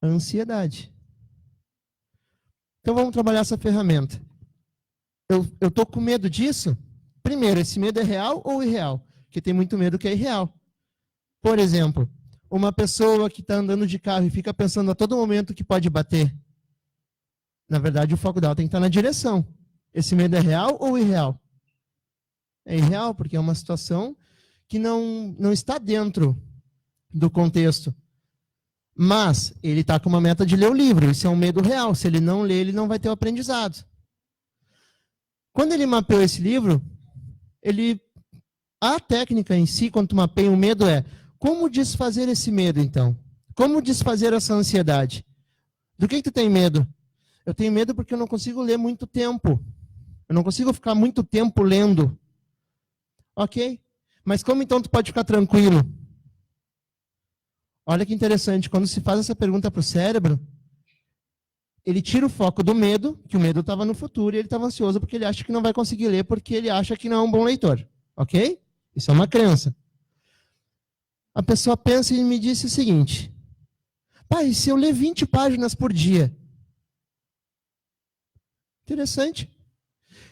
ansiedade. Então vamos trabalhar essa ferramenta. Eu estou com medo disso? Primeiro, esse medo é real ou irreal? Porque tem muito medo que é irreal. Por exemplo, uma pessoa que está andando de carro e fica pensando a todo momento que pode bater. Na verdade, o foco dela tem que estar na direção. Esse medo é real ou irreal? É irreal, porque é uma situação que não está dentro do contexto. Mas ele está com uma meta de ler o livro. Isso é um medo real. Se ele não ler, ele não vai ter o aprendizado. Quando ele mapeou esse livro, a técnica em si, quando tu mapeia o medo, é como desfazer esse medo, então? Como desfazer essa ansiedade? Do que tu tem medo? Eu tenho medo porque eu não consigo ler muito tempo. Eu não consigo ficar muito tempo lendo. Ok? Mas como então tu pode ficar tranquilo? Olha que interessante, quando se faz essa pergunta para o cérebro, ele tira o foco do medo, que o medo estava no futuro, e ele estava ansioso porque ele acha que não vai conseguir ler, porque ele acha que não é um bom leitor. Ok? Isso é uma crença. A pessoa pensa e me disse o seguinte: pai, se eu ler 20 páginas por dia? Interessante.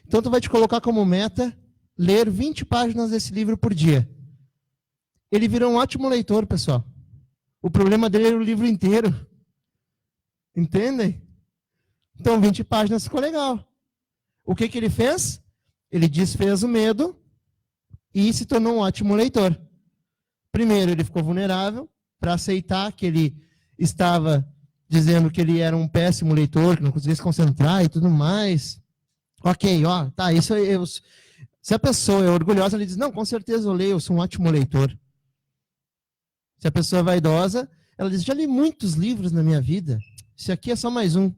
Então tu vai te colocar como meta ler 20 páginas desse livro por dia. Ele virou um ótimo leitor, pessoal. O problema dele era o livro inteiro. Entendem? Então 20 páginas ficou legal. O que ele fez? Ele desfez o medo e se tornou um ótimo leitor. Primeiro, ele ficou vulnerável para aceitar que ele estava dizendo que ele era um péssimo leitor, que não conseguia se concentrar e tudo mais. Ok, ó, tá, isso eu... Se a pessoa é orgulhosa, ela diz, não, com certeza eu leio, eu sou um ótimo leitor. Se a pessoa é vaidosa, ela diz, já li muitos livros na minha vida, esse aqui é só mais um.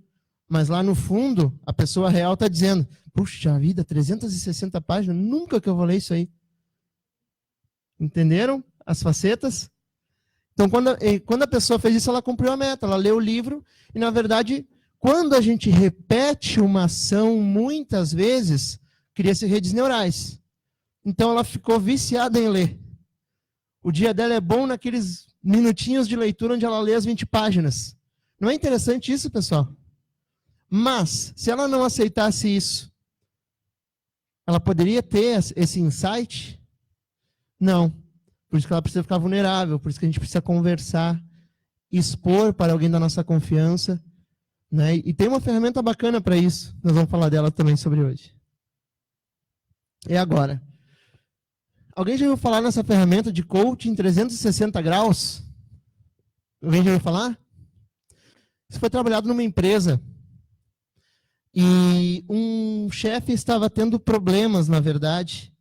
Mas lá no fundo, a pessoa real está dizendo, puxa vida, 360 páginas, nunca que eu vou ler isso aí. Entenderam as facetas? Então, quando a pessoa fez isso, ela cumpriu a meta, ela leu o livro, e na verdade, quando a gente repete uma ação muitas vezes, cria-se redes neurais. Então, ela ficou viciada em ler. O dia dela é bom naqueles minutinhos de leitura onde ela lê as 20 páginas. Não é interessante isso, pessoal? Mas, se ela não aceitasse isso, ela poderia ter esse insight? Não. Por isso que ela precisa ficar vulnerável, por isso que a gente precisa conversar, expor para alguém da nossa confiança. Né? E tem uma ferramenta bacana para isso. Nós vamos falar dela também sobre hoje. E agora? Alguém já ouviu falar nessa ferramenta de coaching 360 graus? Alguém já ouviu falar? Isso foi trabalhado numa empresa. E um chefe estava tendo problemas, na verdade,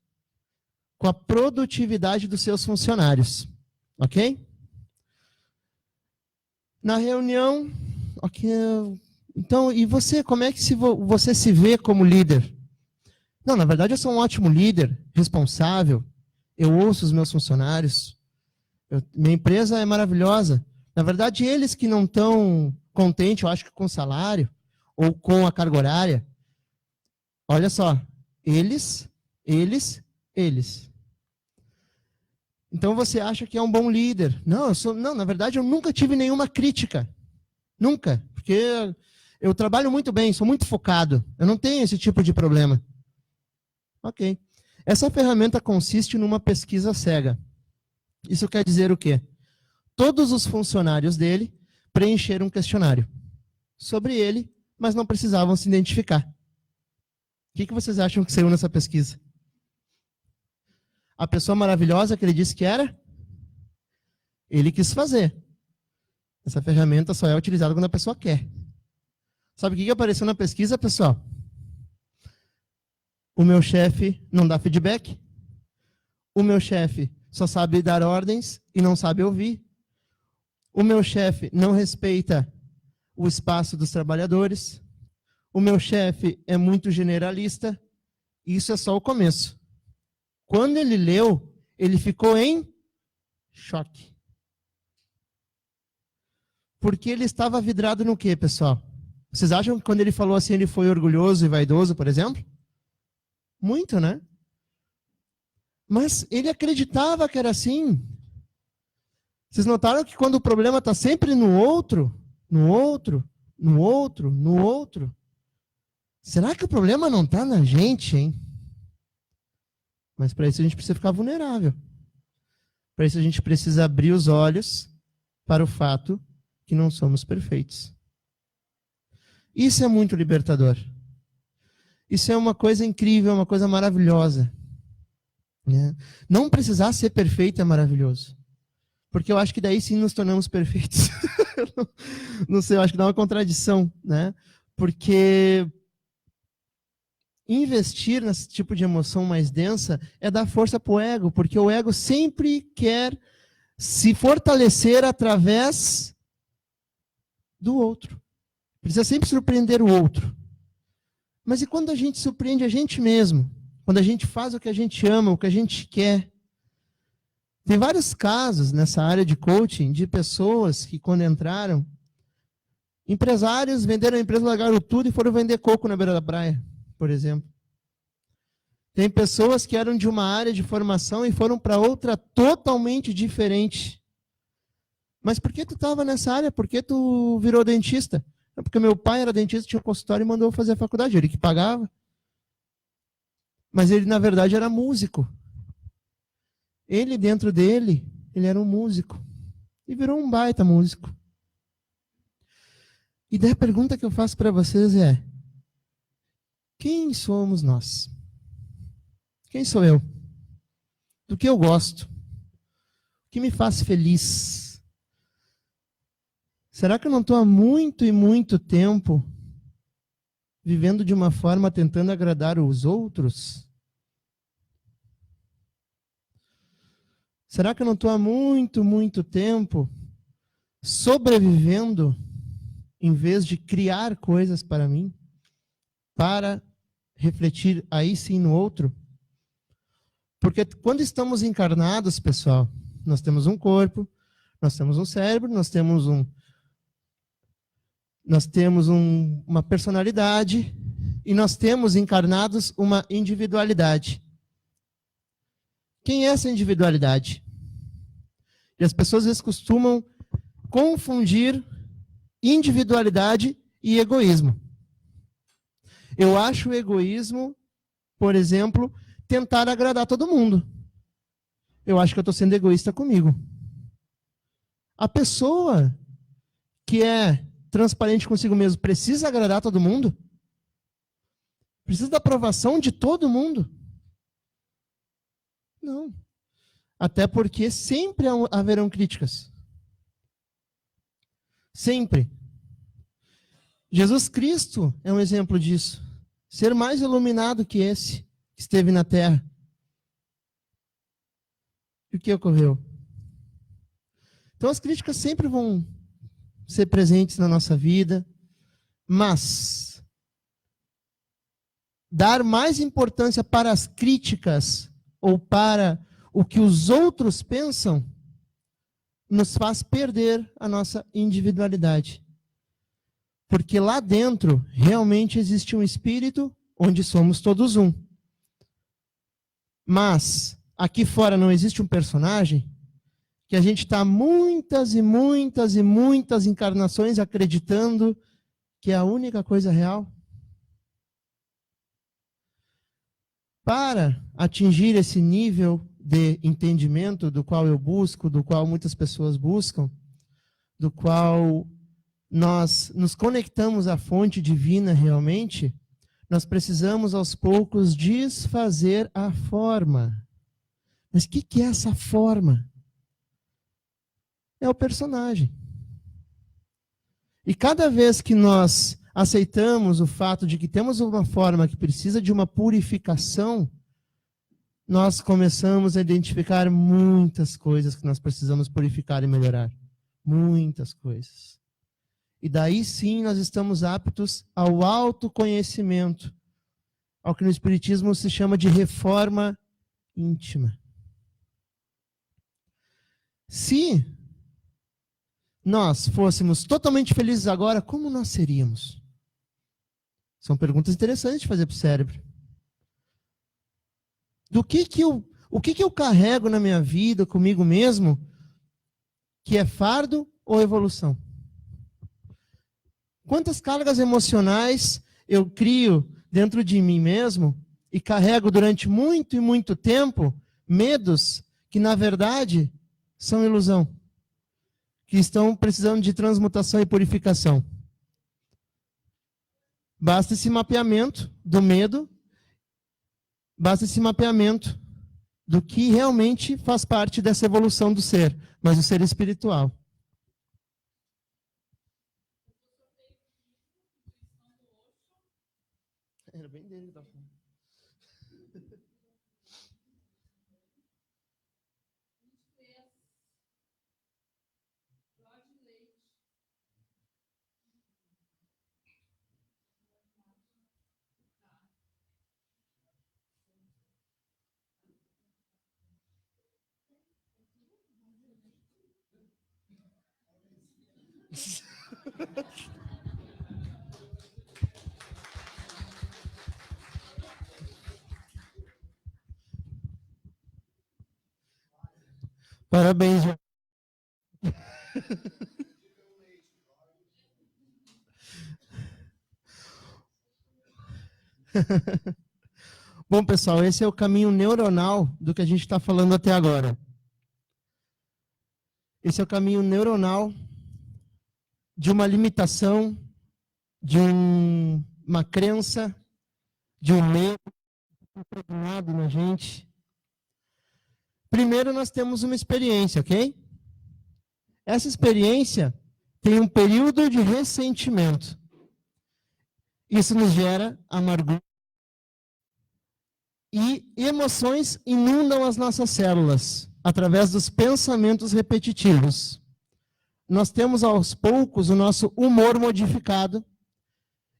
com a produtividade dos seus funcionários. Ok? Na reunião, ok, então, e você, como é que você se vê como líder? Não, na verdade eu sou um ótimo líder, responsável, eu ouço os meus funcionários, minha empresa é maravilhosa. Na verdade, eles que não estão contentes, eu acho que com o salário, ou com a carga horária, olha só, eles. Então você acha que é um bom líder. Não, na verdade eu nunca tive nenhuma crítica. Nunca. Porque eu trabalho muito bem, sou muito focado. Eu não tenho esse tipo de problema. Ok. Essa ferramenta consiste numa pesquisa cega. Isso quer dizer o quê? Todos os funcionários dele preencheram um questionário sobre ele, mas não precisavam se identificar. O que vocês acham que saiu nessa pesquisa? A pessoa maravilhosa que ele disse que era? Ele quis fazer. Essa ferramenta só é utilizada quando a pessoa quer. Sabe o que apareceu na pesquisa, pessoal? O meu chefe não dá feedback. O meu chefe só sabe dar ordens e não sabe ouvir. O meu chefe não respeita o espaço dos trabalhadores. o meu chefe é muito generalista. Isso é só o começo. Quando ele leu, ele ficou em choque. Porque ele estava vidrado no quê, pessoal? Vocês acham que quando ele falou assim, ele foi orgulhoso e vaidoso, por exemplo? Muito, né? Mas ele acreditava que era assim. Vocês notaram que quando o problema está sempre no outro, no outro, no outro, no outro, será que o problema não está na gente, hein? Mas para isso a gente precisa ficar vulnerável. Para isso a gente precisa abrir os olhos para o fato que não somos perfeitos. Isso é muito libertador. Isso é uma coisa incrível, uma coisa maravilhosa. Né? Não precisar ser perfeito é maravilhoso. Porque eu acho que daí sim nos tornamos perfeitos. Não sei, eu acho que dá uma contradição, né? Porque investir nesse tipo de emoção mais densa é dar força para o ego, porque o ego sempre quer se fortalecer através do outro. Precisa sempre surpreender o outro. Mas e quando a gente surpreende a gente mesmo? Quando a gente faz o que a gente ama, o que a gente quer? Tem vários casos nessa área de coaching de pessoas que, quando entraram, empresários venderam a empresa, largaram tudo e foram vender coco na beira da praia, por exemplo. Tem pessoas que eram de uma área de formação e foram para outra totalmente diferente. Mas por que tu estava nessa área? Por que tu virou dentista? É porque meu pai era dentista, tinha um consultório e mandou eu fazer a faculdade. Ele que pagava. Mas ele, na verdade, era músico. Ele, dentro dele, ele era um músico. E virou um baita músico. E daí a pergunta que eu faço para vocês é: quem somos nós? Quem sou eu? Do que eu gosto? O que me faz feliz? Será que eu não estou há muito e muito tempo vivendo de uma forma tentando agradar os outros? Será que eu não estou há muito, muito tempo sobrevivendo em vez de criar coisas para mim? Para refletir aí sim no outro? Porque quando estamos encarnados, pessoal, nós temos um corpo, nós temos um cérebro, nós temos uma personalidade e nós temos encarnados uma individualidade. Quem é essa individualidade? E as pessoas às vezes costumam confundir individualidade e egoísmo. Eu acho o egoísmo, por exemplo, tentar agradar todo mundo. Eu acho que eu estou sendo egoísta comigo. A pessoa que é transparente consigo mesmo precisa agradar todo mundo? Precisa da aprovação de todo mundo? Não. Até porque sempre haverão críticas. Sempre. Jesus Cristo é um exemplo disso. Ser mais iluminado que esse que esteve na terra. E o que ocorreu? Então as críticas sempre vão ser presentes na nossa vida, mas dar mais importância para as críticas ou para o que os outros pensam nos faz perder a nossa individualidade. Porque lá dentro realmente existe um espírito onde somos todos um. Mas aqui fora não existe um personagem que a gente está muitas e muitas e muitas encarnações acreditando que é a única coisa real? Para atingir esse nível de entendimento do qual eu busco, do qual muitas pessoas buscam, do qual nós nos conectamos à fonte divina realmente, nós precisamos aos poucos desfazer a forma. Mas o que é essa forma? É o personagem. E cada vez que nós aceitamos o fato de que temos uma forma que precisa de uma purificação, nós começamos a identificar muitas coisas que nós precisamos purificar e melhorar. Muitas coisas. E daí sim nós estamos aptos ao autoconhecimento, ao que no Espiritismo se chama de reforma íntima. Se nós fôssemos totalmente felizes agora, como nós seríamos? São perguntas interessantes de fazer para o cérebro. O que eu carrego na minha vida, comigo mesmo, que é fardo ou evolução? Quantas cargas emocionais eu crio dentro de mim mesmo e carrego durante muito e muito tempo medos que, na verdade, são ilusão, que estão precisando de transmutação e purificação. Basta esse mapeamento do medo, basta esse mapeamento do que realmente faz parte dessa evolução do ser, mas o ser espiritual. Era bem dele que estava falando. Parabéns, João. Bom, pessoal, esse é o caminho neuronal do que a gente está falando até agora. Esse é o caminho neuronal de uma limitação, de uma crença, de um medo impregnado na gente. Primeiro nós temos uma experiência, ok? Essa experiência tem um período de ressentimento. Isso nos gera amargura. E emoções inundam as nossas células através dos pensamentos repetitivos. Nós temos aos poucos o nosso humor modificado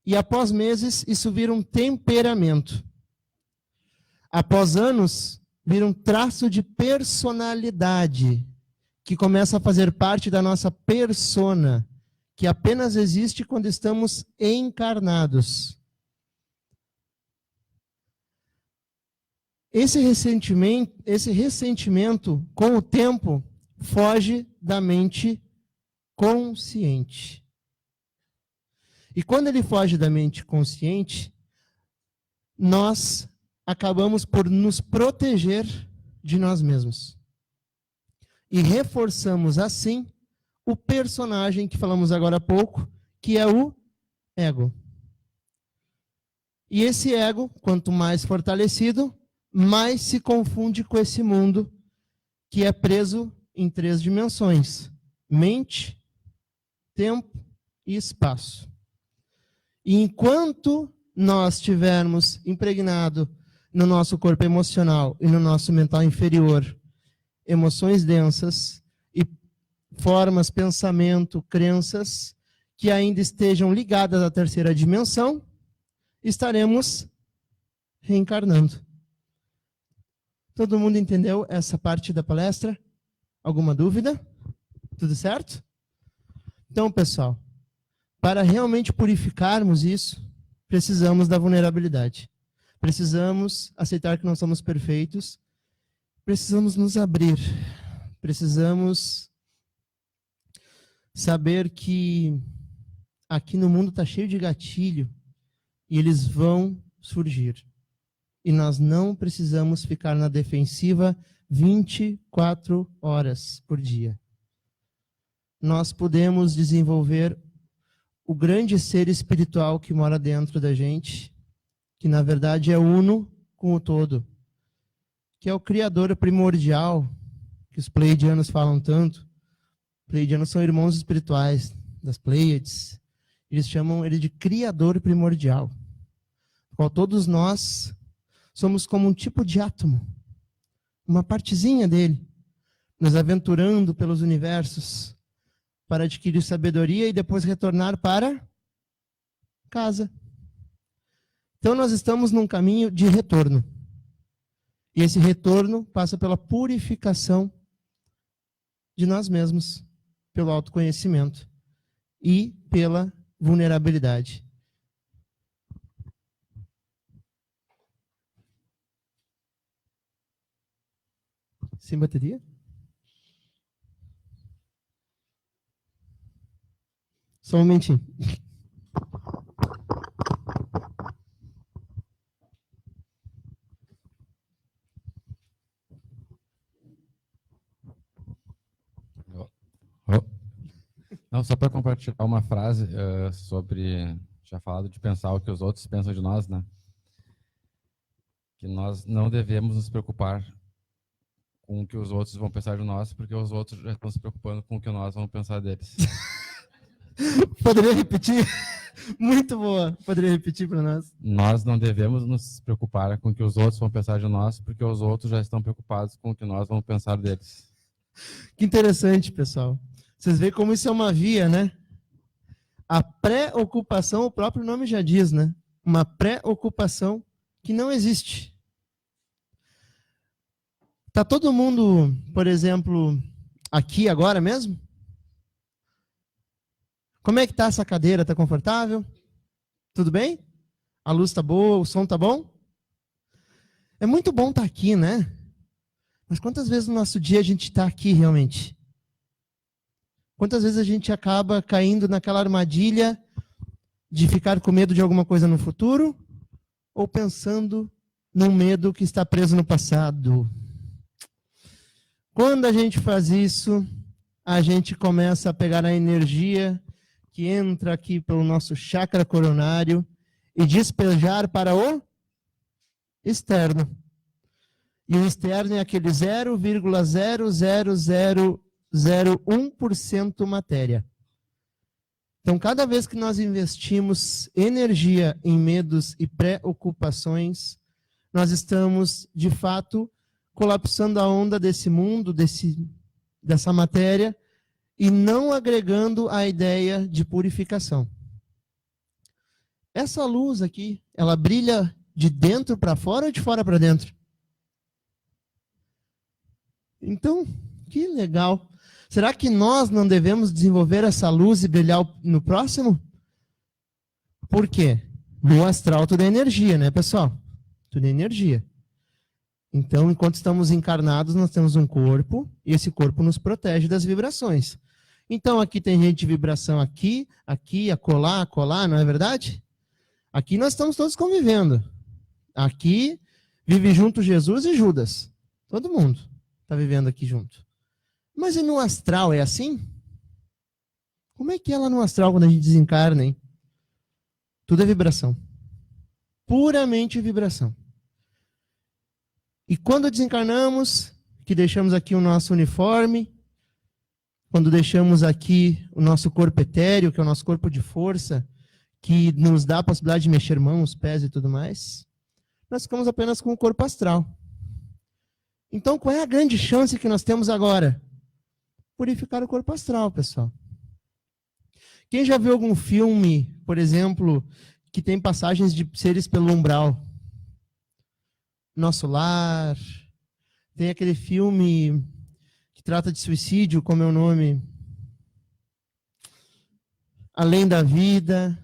e após meses isso vira um temperamento. Após anos, vira um traço de personalidade que começa a fazer parte da nossa persona, que apenas existe quando estamos encarnados. Esse ressentimento, com o tempo, foge da mente consciente. E quando ele foge da mente consciente, nós acabamos por nos proteger de nós mesmos. E reforçamos assim o personagem que falamos agora há pouco, que é o ego. E esse ego, quanto mais fortalecido, mais se confunde com esse mundo que é preso em 3 dimensões: mente, tempo e espaço. E enquanto nós estivermos impregnados no nosso corpo emocional e no nosso mental inferior emoções densas e formas, pensamento, crenças que ainda estejam ligadas à 3ª dimensão, estaremos reencarnando. Todo mundo entendeu essa parte da palestra? Alguma dúvida? Tudo certo? Então, pessoal, para realmente purificarmos isso, precisamos da vulnerabilidade. Precisamos aceitar que não somos perfeitos. Precisamos nos abrir. Precisamos saber que aqui no mundo está cheio de gatilho e eles vão surgir. E nós não precisamos ficar na defensiva 24 horas por dia. Nós podemos desenvolver o grande ser espiritual que mora dentro da gente, que na verdade é uno com o todo, que é o Criador primordial, que os pleiadianos falam tanto. Pleiadianos são irmãos espirituais das Pleiades. Eles chamam ele de Criador primordial, qual todos nós somos como um tipo de átomo, uma partezinha dele, nos aventurando pelos universos, para adquirir sabedoria e depois retornar para casa. Então nós estamos num caminho de retorno. E esse retorno passa pela purificação de nós mesmos, pelo autoconhecimento e pela vulnerabilidade. Sem bateria? Só um momentinho. Não, só para compartilhar uma frase sobre, já falado de pensar o que os outros pensam de nós, né? Que nós não devemos nos preocupar com o que os outros vão pensar de nós, porque os outros já estão se preocupando com o que nós vamos pensar deles. Poderia repetir? Muito boa. Poderia repetir para nós? Nós não devemos nos preocupar com o que os outros vão pensar de nós, porque os outros já estão preocupados com o que nós vamos pensar deles. Que interessante, pessoal. Vocês veem como isso é uma via, né? A pré-ocupação, o próprio nome já diz, né? Uma pré-ocupação que não existe. Tá todo mundo, por exemplo, aqui agora mesmo? Como é que tá essa cadeira? Tá confortável? Tudo bem? A luz tá boa? O som tá bom? É muito bom estar aqui, né? Mas quantas vezes no nosso dia a gente está aqui realmente? Quantas vezes a gente acaba caindo naquela armadilha de ficar com medo de alguma coisa no futuro ou pensando num medo que está preso no passado? Quando a gente faz isso, a gente começa a pegar a energia que entra aqui pelo nosso chakra coronário e despejar para o externo. E o externo é aquele 0,00001% matéria. Então, cada vez que nós investimos energia em medos e preocupações, nós estamos, de fato, colapsando a onda desse mundo, dessa matéria, e não agregando a ideia de purificação. Essa luz aqui, ela brilha de dentro para fora ou de fora para dentro? Então, que legal. Será que nós não devemos desenvolver essa luz e brilhar no próximo? Por quê? No astral tudo é energia, né, pessoal? Tudo é energia. Então, enquanto estamos encarnados, nós temos um corpo, e esse corpo nos protege das vibrações. Então, aqui tem gente de vibração aqui, acolá, não é verdade? Aqui nós estamos todos convivendo. Aqui vive junto Jesus e Judas. Todo mundo está vivendo aqui junto. Mas e no astral é assim? Como é que é lá no astral quando a gente desencarna, hein? Tudo é vibração. Puramente vibração. E quando desencarnamos, que deixamos aqui o nosso uniforme, quando deixamos aqui o nosso corpo etéreo, que é o nosso corpo de força, que nos dá a possibilidade de mexer mãos, pés e tudo mais, nós ficamos apenas com o corpo astral. Então, qual é a grande chance que nós temos agora? Purificar o corpo astral, pessoal. Quem já viu algum filme, por exemplo, que tem passagens de seres pelo umbral? Nosso Lar. Tem aquele filme que trata de suicídio, como é o nome? Além da Vida.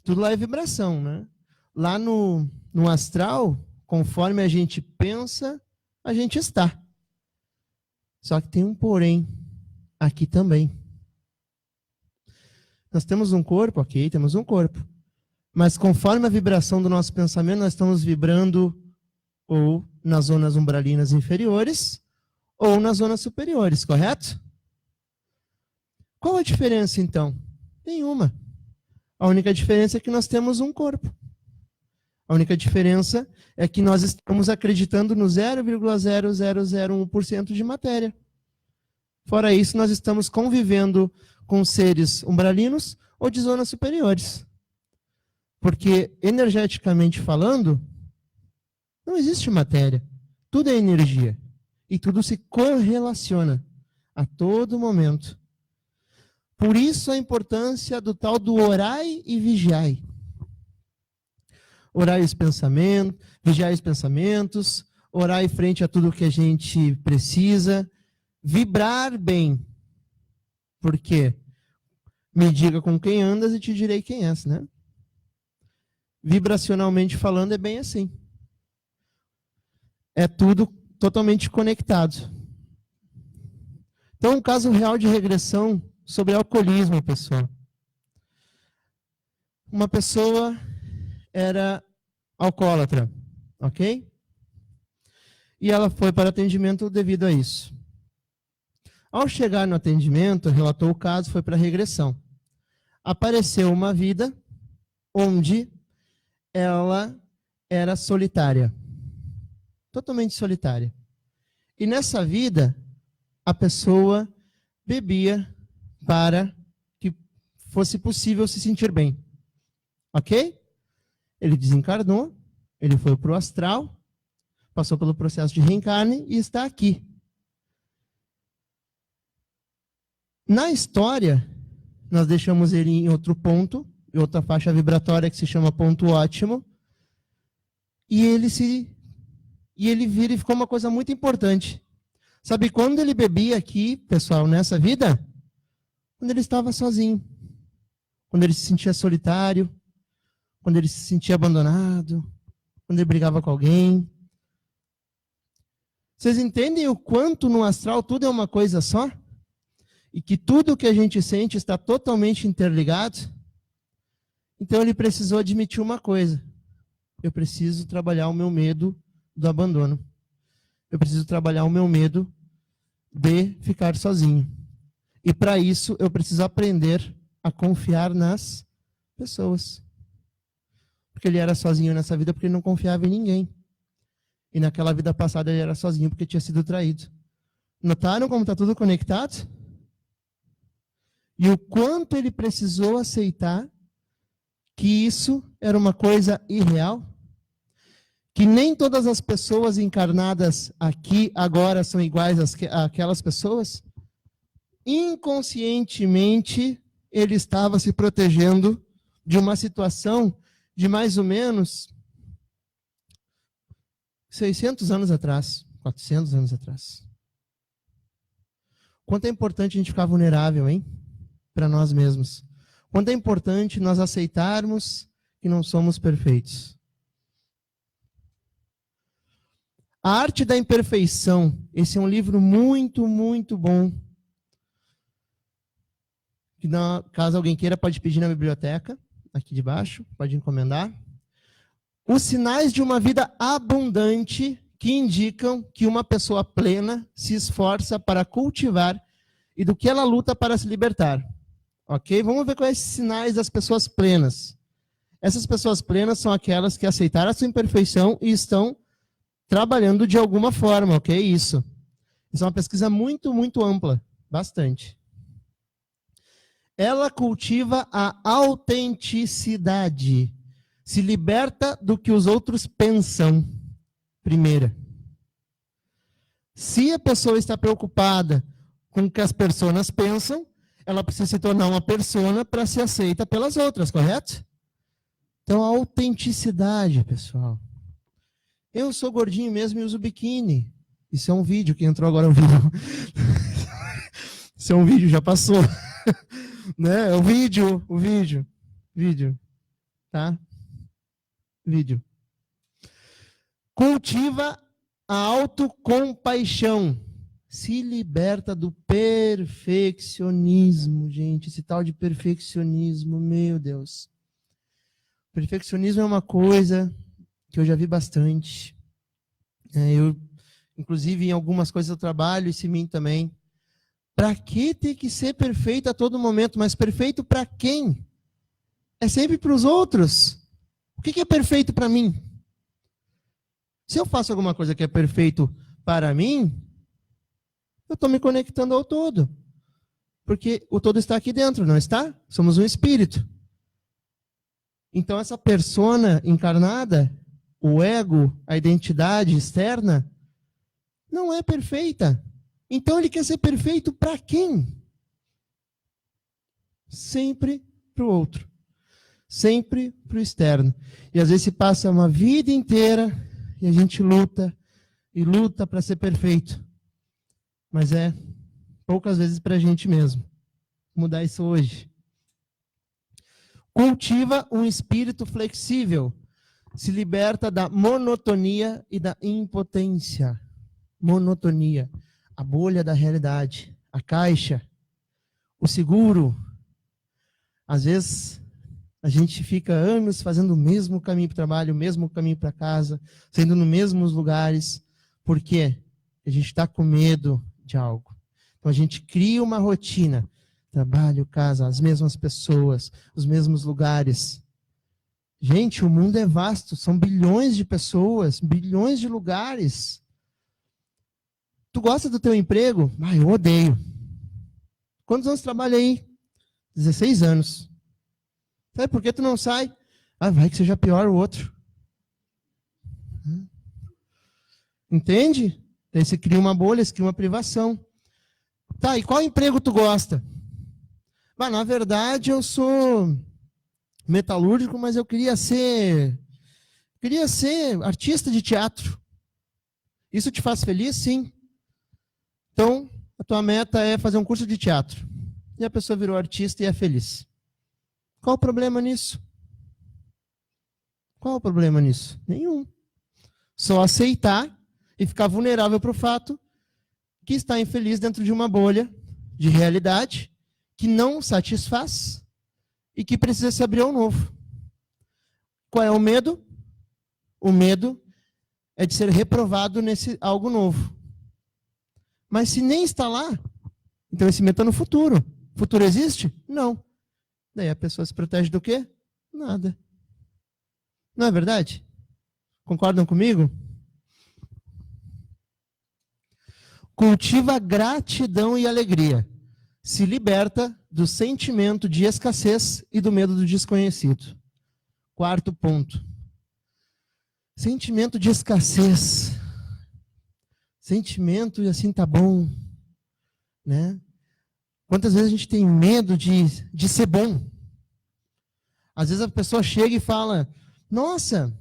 Tudo lá é vibração, né? Lá no astral, conforme a gente pensa, a gente está. Só que tem um porém aqui também. Nós temos um corpo, ok, temos um corpo. Mas conforme a vibração do nosso pensamento, nós estamos vibrando ou nas zonas umbralinas inferiores ou nas zonas superiores, correto? Qual a diferença, então? Nenhuma. A única diferença é que nós temos um corpo. A única diferença é que nós estamos acreditando no 0,0001% de matéria. Fora isso, nós estamos convivendo com seres umbralinos ou de zonas superiores. Porque, energeticamente falando, não existe matéria. Tudo é energia. E tudo se correlaciona a todo momento. Por isso a importância do tal do orai e vigiai. Orai os pensamentos, vigiai os pensamentos, orai frente a tudo que a gente precisa, vibrar bem. Por quê? Me diga com quem andas e te direi quem és, né? Vibracionalmente falando, é bem assim. É tudo totalmente conectado. Então, um caso real de regressão sobre alcoolismo, pessoal. Uma pessoa era alcoólatra, ok? E ela foi para atendimento devido a isso. Ao chegar no atendimento, relatou o caso, foi para regressão. Apareceu uma vida onde ela era solitária. Totalmente solitária. E nessa vida, a pessoa bebia para que fosse possível se sentir bem. Ok? Ele desencarnou, ele foi para o astral, passou pelo processo de reencarne e está aqui. Na história, nós deixamos ele em outro ponto, em outra faixa vibratória que se chama ponto ótimo, e ele vira e ficou uma coisa muito importante. Sabe quando ele bebia aqui, pessoal, nessa vida? Quando ele estava sozinho. Quando ele se sentia solitário, quando ele se sentia abandonado, quando ele brigava com alguém. Vocês entendem o quanto no astral tudo é uma coisa só? E que tudo que a gente sente está totalmente interligado? Então ele precisou admitir uma coisa. Eu preciso trabalhar o meu medo do abandono. Eu preciso trabalhar o meu medo de ficar sozinho. E para isso eu preciso aprender a confiar nas pessoas. Porque ele era sozinho nessa vida porque ele não confiava em ninguém. E naquela vida passada ele era sozinho porque tinha sido traído. Notaram como está tudo conectado? E o quanto ele precisou aceitar que isso era uma coisa irreal? Que nem todas as pessoas encarnadas aqui agora são iguais àquelas pessoas? Inconscientemente, ele estava se protegendo de uma situação de mais ou menos 600 anos atrás, 400 anos atrás. Quanto é importante a gente ficar vulnerável, hein? Para nós mesmos. Quanto é importante nós aceitarmos que não somos perfeitos. A Arte da Imperfeição. Esse é um livro muito, muito bom. Que, caso alguém queira, pode pedir na biblioteca, aqui de baixo, pode encomendar. Os sinais de uma vida abundante que indicam que uma pessoa plena se esforça para cultivar e do que ela luta para se libertar. Ok? Vamos ver quais são os sinais das pessoas plenas. Essas pessoas plenas são aquelas que aceitaram a sua imperfeição e estão trabalhando de alguma forma, ok? Isso. Isso é uma pesquisa muito, muito ampla. Bastante. Ela cultiva a autenticidade. Se liberta do que os outros pensam. Primeira. Se a pessoa está preocupada com o que as pessoas pensam, ela precisa se tornar uma persona para ser aceita pelas outras, correto? Então, a autenticidade, pessoal. Eu sou gordinho mesmo e uso biquíni. Isso é um vídeo que entrou agora ao vivo. Isso é um vídeo, já passou. Né? O vídeo. Tá? Vídeo. Cultiva a autocompaixão. Se liberta do perfeccionismo, gente. Esse tal de perfeccionismo, meu Deus. Perfeccionismo é uma coisa que eu já vi bastante. Inclusive, em algumas coisas eu trabalho, isso em mim também. Para que ter que ser perfeito a todo momento? Mas perfeito para quem? É sempre para os outros. O que é perfeito para mim? Se eu faço alguma coisa que é perfeito para mim, eu estou me conectando ao todo. Porque o todo está aqui dentro, não está? Somos um espírito. Então essa persona encarnada, o ego, a identidade externa, não é perfeita. Então ele quer ser perfeito para quem? Sempre para o outro. Sempre para o externo. E às vezes se passa uma vida inteira e a gente luta e luta para ser perfeito. Mas é poucas vezes para a gente mesmo. Vou mudar isso hoje. Cultiva um espírito flexível. Se liberta da monotonia e da impotência. Monotonia. A bolha da realidade. A caixa. O seguro. Às vezes a gente fica anos fazendo o mesmo caminho para o trabalho, o mesmo caminho para casa, sendo nos mesmos lugares. Por quê? A gente está com medo de algo. Então a gente cria uma rotina. Trabalho, casa, as mesmas pessoas, os mesmos lugares. Gente, o mundo é vasto, são bilhões de pessoas, bilhões de lugares. Tu gosta do teu emprego? Ah, eu odeio. Quantos anos trabalha aí? 16 anos. Sabe por que tu não sai? Ah, vai que seja pior o outro. Entende? Daí você cria uma bolha, você cria uma privação. Tá, e qual emprego tu gosta? Bah, na verdade, eu sou metalúrgico, mas eu queria ser artista de teatro. Isso te faz feliz? Sim. Então, a tua meta é fazer um curso de teatro. E a pessoa virou artista e é feliz. Qual o problema nisso? Qual o problema nisso? Nenhum. Só aceitar e ficar vulnerável para o fato que está infeliz dentro de uma bolha de realidade que não satisfaz e que precisa se abrir ao novo. Qual é o medo? O medo é de ser reprovado nesse algo novo. Mas se nem está lá, então esse medo está no futuro. O futuro existe? Não. Daí a pessoa se protege do quê? Nada. Não é verdade? Concordam comigo? Cultiva gratidão e alegria. Se liberta do sentimento de escassez e do medo do desconhecido. Quarto ponto. Sentimento de escassez. Sentimento, assim, tá bom. Né? Quantas vezes a gente tem medo de ser bom? Às vezes a pessoa chega e fala, nossa,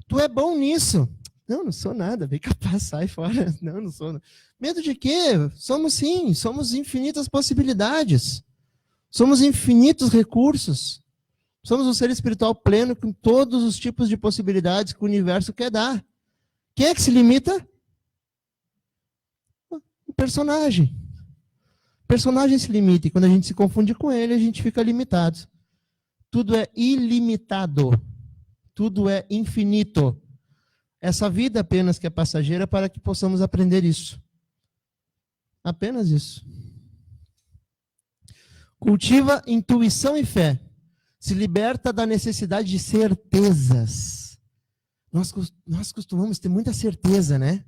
tu é bom nisso. Não, não sou nada, vem cá, sai fora. Não, não sou. Medo de quê? Somos sim, somos infinitas possibilidades. Somos infinitos recursos. Somos um ser espiritual pleno com todos os tipos de possibilidades que o universo quer dar. Quem é que se limita? O personagem. O personagem se limita e quando a gente se confunde com ele, a gente fica limitado. Tudo é ilimitado. Tudo é infinito. Essa vida apenas que é passageira para que possamos aprender isso. Apenas isso. Cultiva intuição e fé. Se liberta da necessidade de certezas. Nós costumamos ter muita certeza, né?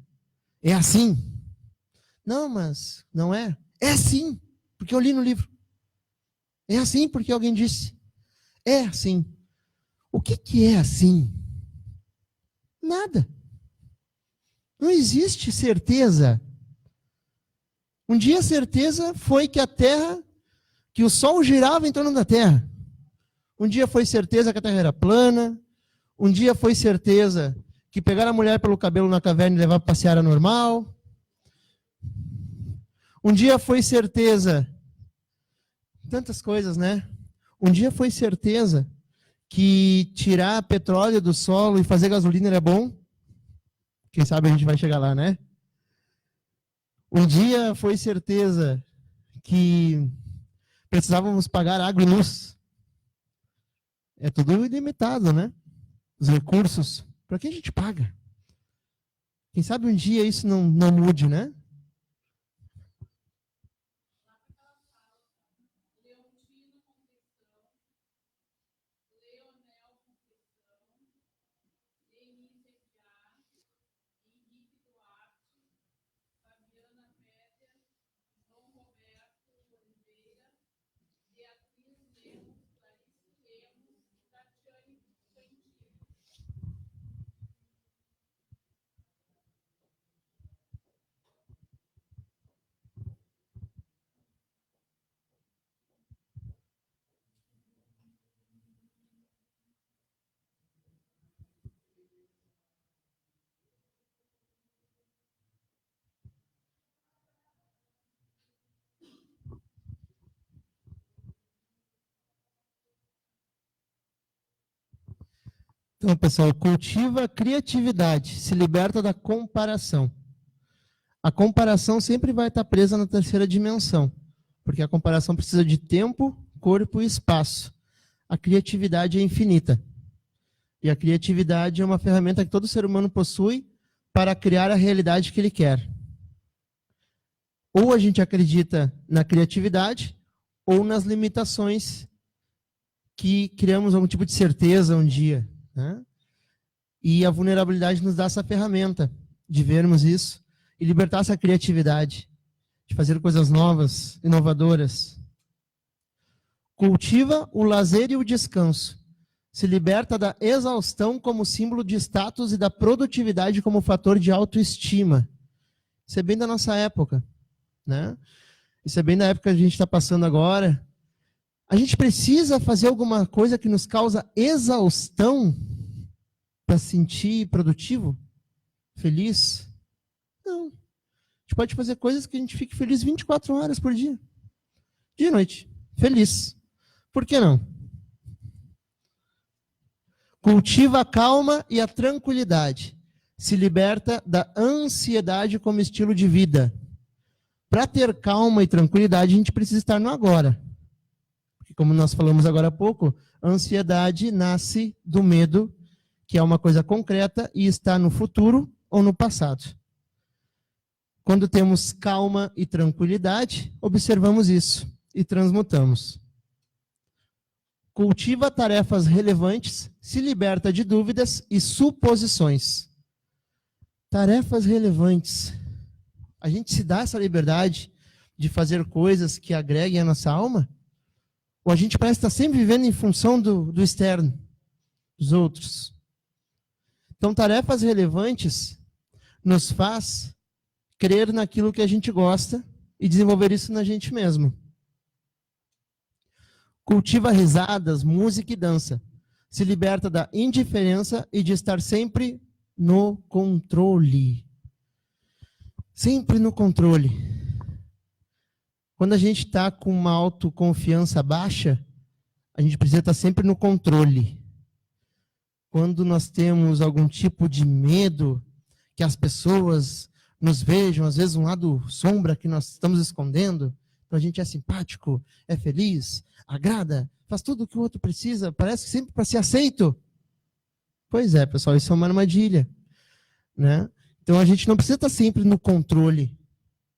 É assim. Não, mas não é. É assim, porque eu li no livro. É assim, porque alguém disse. É assim. O que é assim? Nada. Não existe certeza. Um dia a certeza foi que que o Sol girava em torno da Terra. Um dia foi certeza que a Terra era plana. Um dia foi certeza que pegar a mulher pelo cabelo na caverna e levar para passear era normal. Um dia foi certeza, tantas coisas, né? Um dia foi certeza que tirar petróleo do solo e fazer gasolina era bom. Quem sabe a gente vai chegar lá, né? Um dia foi certeza que precisávamos pagar água e luz. É tudo ilimitado, né? Os recursos. Para que a gente paga? Quem sabe um dia isso não mude, né? Então, pessoal, cultiva a criatividade, se liberta da comparação. A comparação sempre vai estar presa na terceira dimensão, porque a comparação precisa de tempo, corpo e espaço. A criatividade é infinita. E a criatividade é uma ferramenta que todo ser humano possui para criar a realidade que ele quer. Ou a gente acredita na criatividade, ou nas limitações que criamos algum tipo de certeza um dia, né? E a vulnerabilidade nos dá essa ferramenta de vermos isso e libertar essa criatividade, de fazer coisas novas, inovadoras. Cultiva o lazer e o descanso. Se liberta da exaustão como símbolo de status e da produtividade como fator de autoestima. Isso é bem da nossa época, né? Isso é bem da época que a gente está passando agora. A gente precisa fazer alguma coisa que nos causa exaustão para se sentir produtivo, feliz? Não. A gente pode fazer coisas que a gente fique feliz 24 horas por dia. Dia e noite. Feliz. Por que não? Cultiva a calma e a tranquilidade. Se liberta da ansiedade como estilo de vida. Para ter calma e tranquilidade, a gente precisa estar no agora. Porque, como nós falamos agora há pouco, a ansiedade nasce do medo, que é uma coisa concreta, e está no futuro ou no passado. Quando temos calma e tranquilidade, observamos isso e transmutamos. Cultiva tarefas relevantes, se liberta de dúvidas e suposições. Tarefas relevantes. A gente se dá essa liberdade de fazer coisas que agreguem a nossa alma? Ou a gente parece estar sempre vivendo em função do externo, dos outros? Então, tarefas relevantes nos faz crer naquilo que a gente gosta e desenvolver isso na gente mesmo. Cultiva risadas, música e dança. Se liberta da indiferença e de estar sempre no controle. Sempre no controle. Quando a gente está com uma autoconfiança baixa, a gente precisa estar sempre no controle. Quando nós temos algum tipo de medo, que as pessoas nos vejam, às vezes um lado sombra que nós estamos escondendo, então a gente é simpático, é feliz, agrada, faz tudo o que o outro precisa, parece sempre para ser aceito. Pois é, pessoal, isso é uma armadilha, né? Então a gente não precisa estar sempre no controle.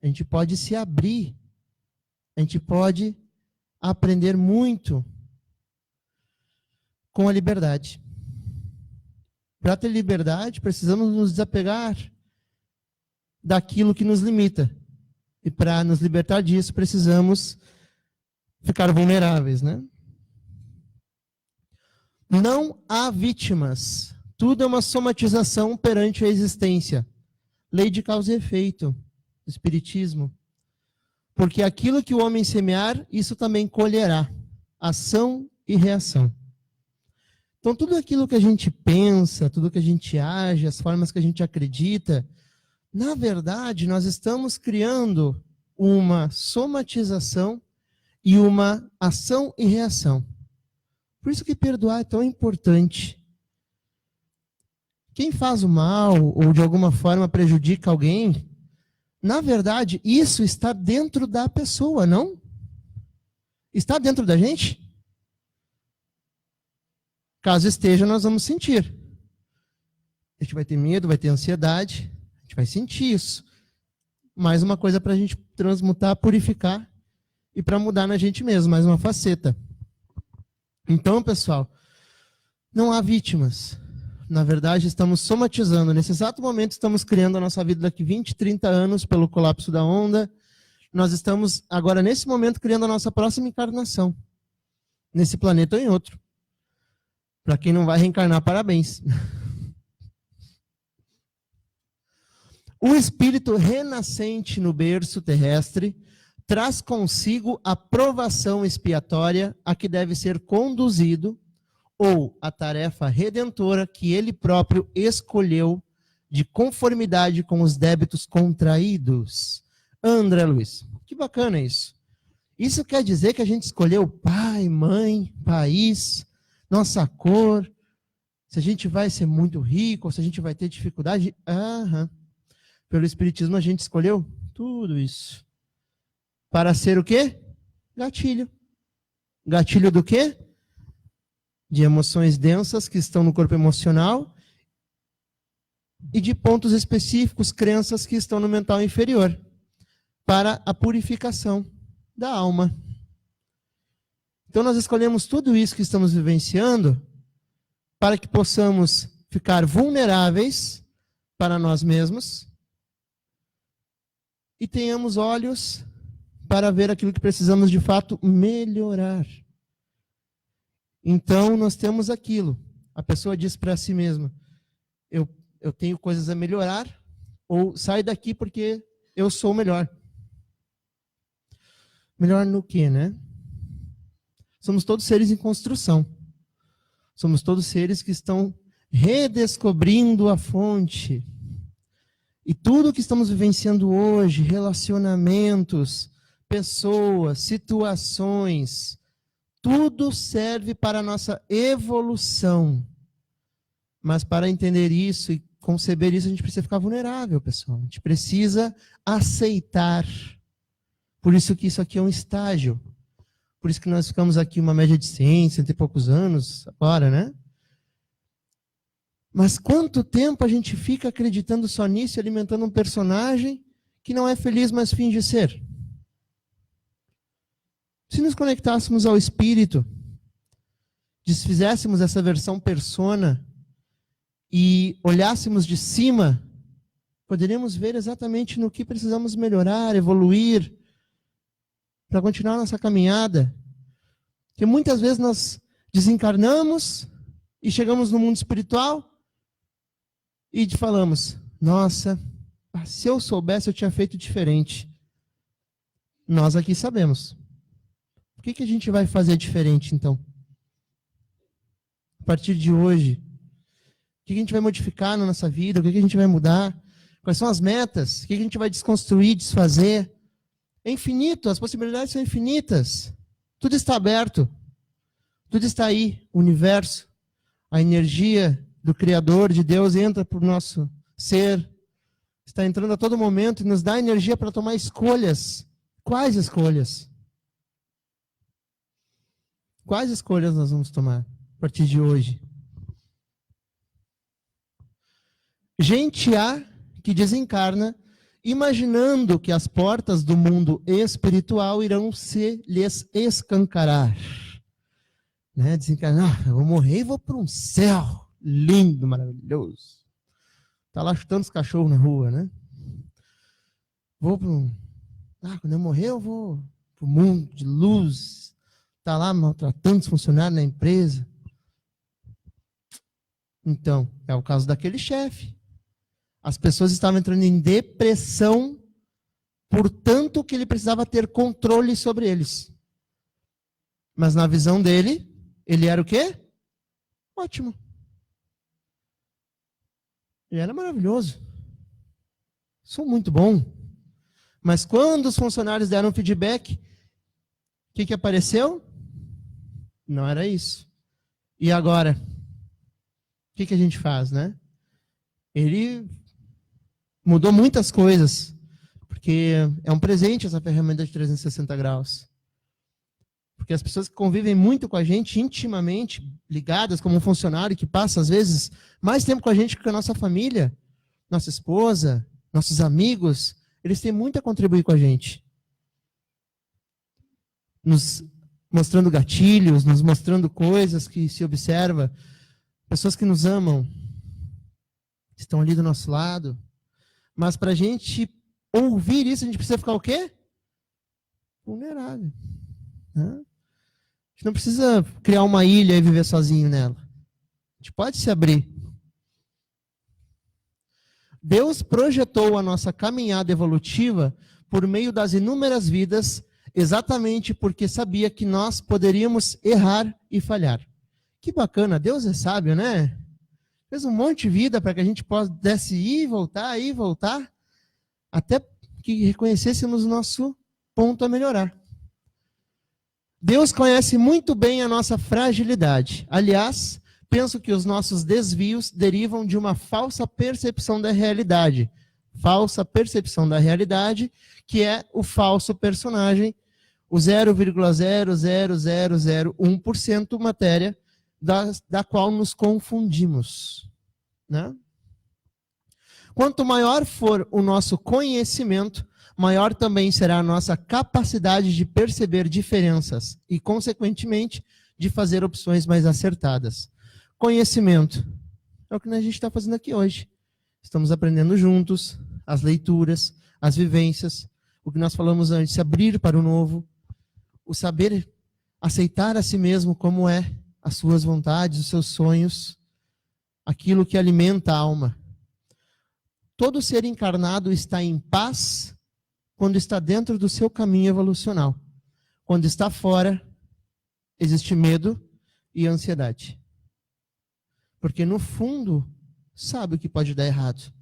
A gente pode se abrir. A gente pode aprender muito com a liberdade. Para ter liberdade, precisamos nos desapegar daquilo que nos limita. E para nos libertar disso, precisamos ficar vulneráveis, né? Não há vítimas. Tudo é uma somatização perante a existência. Lei de causa e efeito. Espiritismo. Porque aquilo que o homem semear, isso também colherá. Ação e reação. Então, tudo aquilo que a gente pensa, tudo que a gente age, as formas que a gente acredita, na verdade, nós estamos criando uma somatização e uma ação e reação. Por isso que perdoar é tão importante. Quem faz o mal ou de alguma forma prejudica alguém, na verdade, isso está dentro da pessoa, não? Está dentro da gente? Caso esteja, nós vamos sentir. A gente vai ter medo, vai ter ansiedade, a gente vai sentir isso. Mais uma coisa para a gente transmutar, purificar e para mudar na gente mesmo, mais uma faceta. Então, pessoal, não há vítimas. Na verdade, estamos somatizando. Nesse exato momento, estamos criando a nossa vida daqui 20, 30 anos pelo colapso da onda. Nós estamos, agora, nesse momento, criando a nossa próxima encarnação. Nesse planeta ou em outro. Para quem não vai reencarnar, parabéns. O espírito renascente no berço terrestre traz consigo a provação expiatória a que deve ser conduzido, ou a tarefa redentora que ele próprio escolheu de conformidade com os débitos contraídos. André Luiz, que bacana isso. Isso quer dizer que a gente escolheu pai, mãe, país, nossa cor, Se a gente vai ser muito rico, ou se a gente vai ter dificuldade. Aham. Pelo Espiritismo a gente escolheu tudo isso. Para ser o quê? Gatilho. Gatilho do quê? De emoções densas que estão no corpo emocional e de pontos específicos, crenças que estão no mental inferior, para a purificação da alma. Então nós escolhemos tudo isso que estamos vivenciando para que possamos ficar vulneráveis para nós mesmos e tenhamos olhos para ver aquilo que precisamos de fato melhorar. Então nós temos aquilo. A pessoa diz para si mesma, eu tenho coisas a melhorar, ou sai daqui porque eu sou melhor. Melhor no quê, né? Somos todos seres em construção. Somos todos seres que estão redescobrindo a fonte. E tudo que estamos vivenciando hoje, relacionamentos, pessoas, situações, tudo serve para a nossa evolução. Mas para entender isso e conceber isso, a gente precisa ficar vulnerável, pessoal. A gente precisa aceitar. Por isso que isso aqui é um estágio. Por isso que nós ficamos aqui uma média de 100 e poucos anos agora, né? Mas quanto tempo a gente fica acreditando só nisso e alimentando um personagem que não é feliz, mas finge ser? Se nos conectássemos ao Espírito, desfizéssemos essa versão persona e olhássemos de cima, poderíamos ver exatamente no que precisamos melhorar, evoluir, para continuar nossa caminhada. Porque muitas vezes nós desencarnamos e chegamos no mundo espiritual e falamos, nossa, se eu soubesse eu tinha feito diferente. Nós aqui sabemos. O que a gente vai fazer diferente então? A partir de hoje, o que a gente vai modificar na nossa vida? O que a gente vai mudar? Quais são as metas? O que a gente vai desconstruir, desfazer? É infinito, as possibilidades são infinitas. Tudo está aberto. Tudo está aí. O universo, a energia do Criador, de Deus, entra por nosso ser. Está entrando a todo momento e nos dá energia para tomar escolhas. Quais escolhas? Quais escolhas nós vamos tomar a partir de hoje? Gente há que desencarna imaginando que as portas do mundo espiritual irão se lhes escancarar. Né? Desencarnar, eu vou morrer e vou para um céu lindo, maravilhoso. Está lá chutando os cachorros na rua, né? Vou para um... quando eu morrer eu vou para o mundo de luz. Está lá maltratando os funcionários na empresa. Então, é o caso daquele chefe. As pessoas estavam entrando em depressão, portanto que ele precisava ter controle sobre eles. Mas na visão dele, ele era o quê? Ótimo. Ele era maravilhoso. Sou muito bom. Mas quando os funcionários deram feedback, o que apareceu? Não era isso. E agora? O que a gente faz, né? Ele mudou muitas coisas, porque é um presente essa ferramenta de 360 graus. Porque as pessoas que convivem muito com a gente, intimamente ligadas, como um funcionário que passa, às vezes, mais tempo com a gente que com a nossa família, nossa esposa, nossos amigos, eles têm muito a contribuir com a gente. Nos mostrando gatilhos, nos mostrando coisas que se observa. Pessoas que nos amam, estão ali do nosso lado. Mas para a gente ouvir isso, a gente precisa ficar o quê? Vulnerável. Né? A gente não precisa criar uma ilha e viver sozinho nela. A gente pode se abrir. Deus projetou a nossa caminhada evolutiva por meio das inúmeras vidas, exatamente porque sabia que nós poderíamos errar e falhar. Que bacana, Deus é sábio, né? Fez um monte de vida para que a gente pudesse ir e voltar, até que reconhecêssemos o nosso ponto a melhorar. Deus conhece muito bem a nossa fragilidade. Aliás, Penso que os nossos desvios derivam de uma falsa percepção da realidade. Falsa percepção da realidade, que é o falso personagem, o 0,00001% matéria da qual nos confundimos. Né? Quanto maior for o nosso conhecimento, maior também será a nossa capacidade de perceber diferenças e, consequentemente, de fazer opções mais acertadas. Conhecimento é o que a gente está fazendo aqui hoje. Estamos aprendendo juntos as leituras, as vivências, o que nós falamos antes, se abrir para o novo, o saber aceitar a si mesmo como é, as suas vontades, os seus sonhos, aquilo que alimenta a alma. Todo ser encarnado está em paz quando está dentro do seu caminho evolucional. Quando está fora, existe medo e ansiedade. Porque no fundo, sabe o que pode dar errado.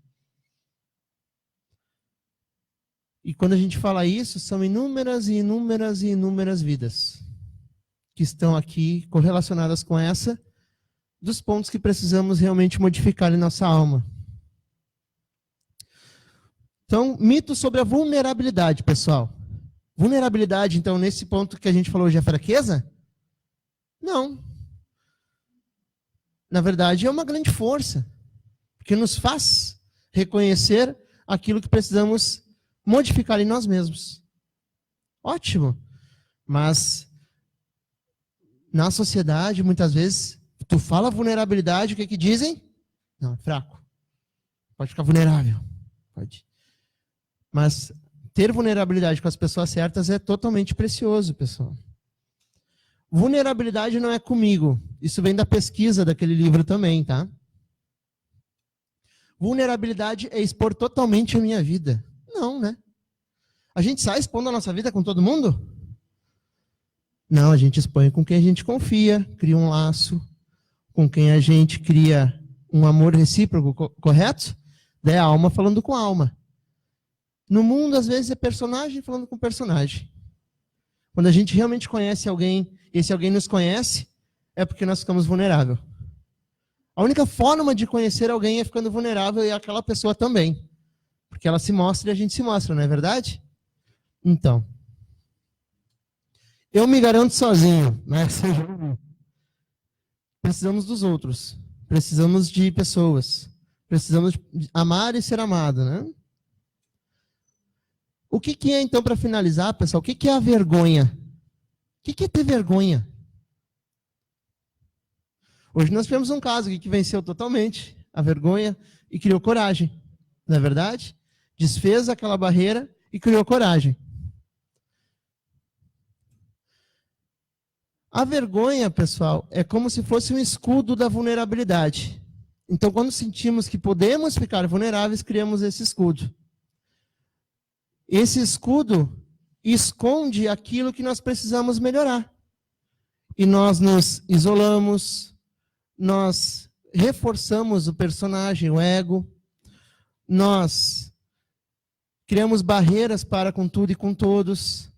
E quando a gente fala isso, são inúmeras e inúmeras e inúmeras vidas que estão aqui correlacionadas com essa, dos pontos que precisamos realmente modificar em nossa alma. Então, mito sobre a vulnerabilidade, pessoal. Vulnerabilidade, então, nesse ponto que a gente falou hoje, é fraqueza? Não. Na verdade, é uma grande força, porque nos faz reconhecer aquilo que precisamos modificar em nós mesmos. Ótimo. Mas, na sociedade, muitas vezes, tu fala vulnerabilidade, o que que dizem? Não, é fraco. Pode ficar vulnerável. Pode. Mas ter vulnerabilidade com as pessoas certas é totalmente precioso, pessoal. Vulnerabilidade não é comigo. Isso vem da pesquisa daquele livro também, tá? Vulnerabilidade é expor totalmente a minha vida. Não, né? A gente sai expondo a nossa vida com todo mundo? Não, a gente expõe com quem a gente confia, cria um laço, com quem a gente cria um amor recíproco, correto? Daí a alma falando com a alma. No mundo, às vezes, é personagem falando com personagem. Quando a gente realmente conhece alguém, e esse alguém nos conhece, é porque nós ficamos vulneráveis. A única forma de conhecer alguém é ficando vulnerável e aquela pessoa também. Porque ela se mostra e a gente se mostra, não é verdade? Então, eu me garanto sozinho, né? Precisamos dos outros. Precisamos de pessoas. Precisamos de amar e ser amado, né? O que é, então, para finalizar, pessoal, o que é a vergonha? O que é ter vergonha? Hoje nós tivemos um caso aqui que venceu totalmente a vergonha e criou coragem, não é verdade? Desfez aquela barreira e criou coragem. A vergonha, pessoal, é como se fosse um escudo da vulnerabilidade. Então, quando sentimos que podemos ficar vulneráveis, criamos esse escudo. Esse escudo esconde aquilo que nós precisamos melhorar. E nós nos isolamos, nós reforçamos o personagem, o ego, nós criamos barreiras para com tudo e com todos,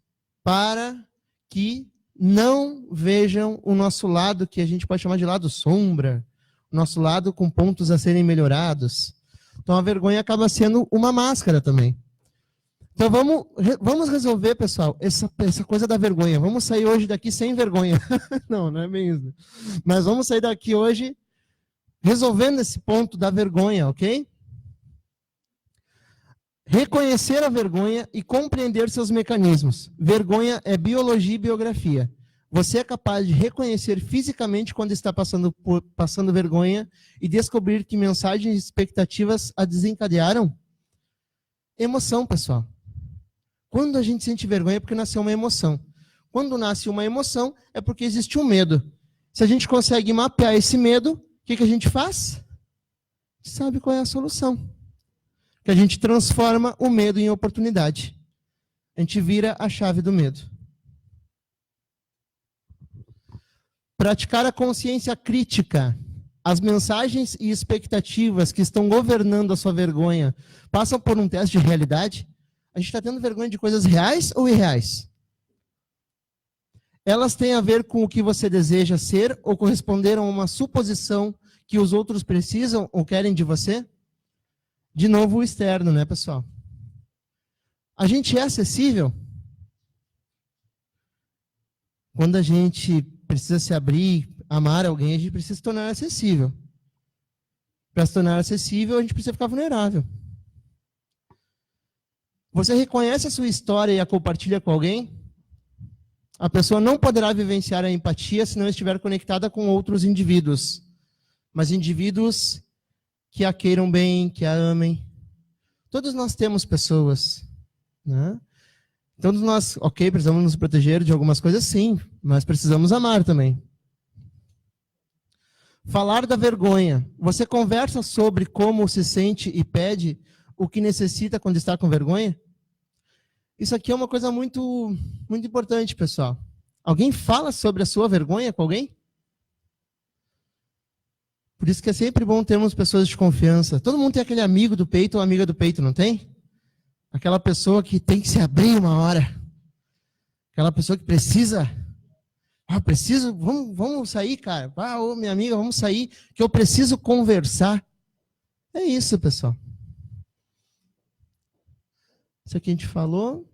para que não vejam o nosso lado, que a gente pode chamar de lado sombra, o nosso lado com pontos a serem melhorados. Então a vergonha acaba sendo uma máscara também. Então vamos resolver, pessoal, essa coisa da vergonha. Vamos sair hoje daqui sem vergonha. Não é bem isso. Mas vamos sair daqui hoje resolvendo esse ponto da vergonha, ok? Reconhecer a vergonha e compreender seus mecanismos. Vergonha é biologia e biografia. Você é capaz de reconhecer fisicamente quando está passando vergonha e descobrir que mensagens e expectativas a desencadearam? Emoção, pessoal. Quando a gente sente vergonha é porque nasceu uma emoção. Quando nasce uma emoção é porque existe um medo. Se a gente consegue mapear esse medo, o que a gente faz? Sabe qual é a solução. Que a gente transforma o medo em oportunidade. A gente vira a chave do medo. Praticar a consciência crítica. As mensagens e expectativas que estão governando a sua vergonha passam por um teste de realidade? A gente está tendo vergonha de coisas reais ou irreais? Elas têm a ver com o que você deseja ser ou corresponderam a uma suposição que os outros precisam ou querem de você? De novo, o externo, né, pessoal? A gente é acessível? Quando a gente precisa se abrir, amar alguém, a gente precisa se tornar acessível. Para se tornar acessível, a gente precisa ficar vulnerável. Você reconhece a sua história e a compartilha com alguém? A pessoa não poderá vivenciar a empatia se não estiver conectada com outros indivíduos. Mas indivíduos que a queiram bem, que a amem. Todos nós temos pessoas, né? Todos nós, ok, precisamos nos proteger de algumas coisas, sim, mas precisamos amar também. Falar da vergonha. Você conversa sobre como se sente e pede o que necessita quando está com vergonha? Isso aqui é uma coisa muito importante, pessoal. Alguém fala sobre a sua vergonha com alguém? Por isso que é sempre bom termos pessoas de confiança. Todo mundo tem aquele amigo do peito ou amiga do peito, não tem? Aquela pessoa que tem que se abrir uma hora. Aquela pessoa que precisa... preciso... Vamos sair, cara. Ô, minha amiga, vamos sair, que eu preciso conversar. É isso, pessoal. Isso aqui a gente falou.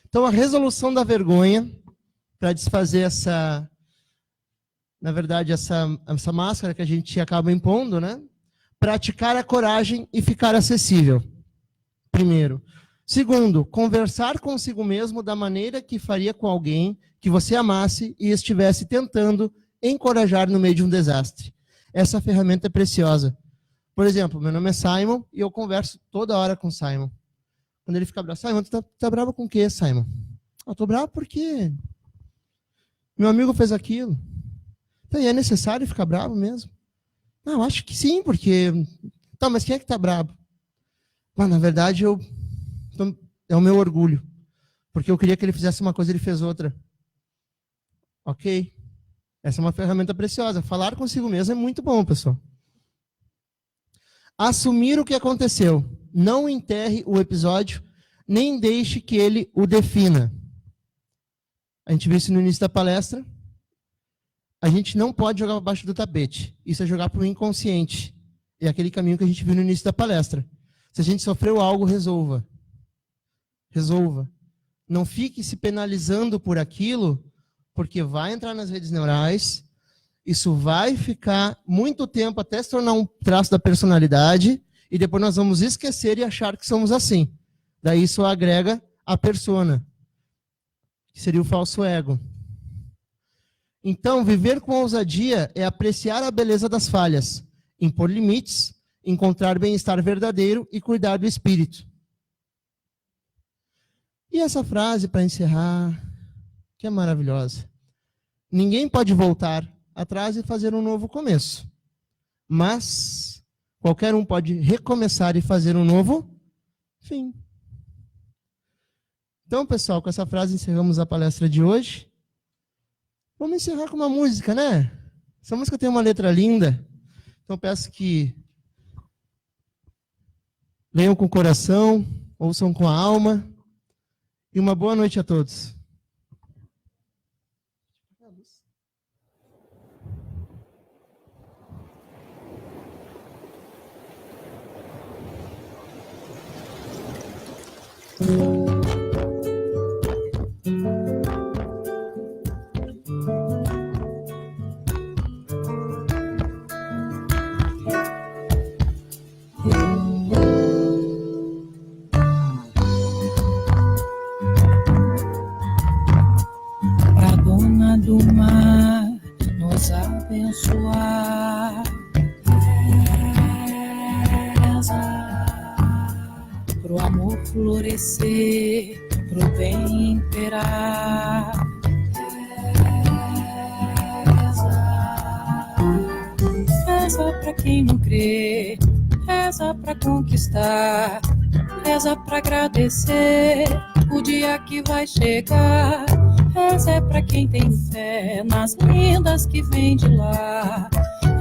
Então, a resolução da vergonha, para desfazer essa... Na verdade, essa máscara que a gente acaba impondo, né? Praticar a coragem e ficar acessível. Primeiro. Segundo, conversar consigo mesmo da maneira que faria com alguém que você amasse e estivesse tentando encorajar no meio de um desastre. Essa ferramenta é preciosa. Por exemplo, meu nome é Simon e eu converso toda hora com o Simon. Quando ele fica bravo, Simon, tu tá bravo com o quê, Simon? Eu tô bravo porque meu amigo fez aquilo. Então, e é necessário ficar bravo mesmo? Não, acho que sim, porque... Tá, mas quem é que tá bravo? Mas, na verdade, é o meu orgulho. Porque eu queria que ele fizesse uma coisa e ele fez outra. Ok? Essa é uma ferramenta preciosa. Falar consigo mesmo é muito bom, pessoal. Assumir o que aconteceu. Não enterre o episódio, nem deixe que ele o defina. A gente viu isso no início da palestra. A gente não pode jogar abaixo do tapete. Isso é jogar para o inconsciente. É aquele caminho que a gente viu no início da palestra. Se a gente sofreu algo, resolva. Resolva. Não fique se penalizando por aquilo, porque vai entrar nas redes neurais, isso vai ficar muito tempo até se tornar um traço da personalidade, e depois nós vamos esquecer e achar que somos assim. Daí isso agrega a persona, que seria o falso ego. Então, viver com ousadia é apreciar a beleza das falhas, impor limites, encontrar bem-estar verdadeiro e cuidar do espírito. E essa frase, para encerrar, que é maravilhosa. Ninguém pode voltar atrás e fazer um novo começo. Mas qualquer um pode recomeçar e fazer um novo fim. Então, pessoal, com essa frase encerramos a palestra de hoje. Vamos encerrar com uma música, né? Essa música tem uma letra linda. Então, peço que leiam com o coração, ouçam com a alma. E uma boa noite a todos. Pra dona do mar nos abençoar, reza pro amor florescer, pro bem imperar. Reza pra quem não crê, reza pra conquistar, reza pra agradecer o dia que vai chegar. Reza é pra quem tem fé nas lendas que vem de lá.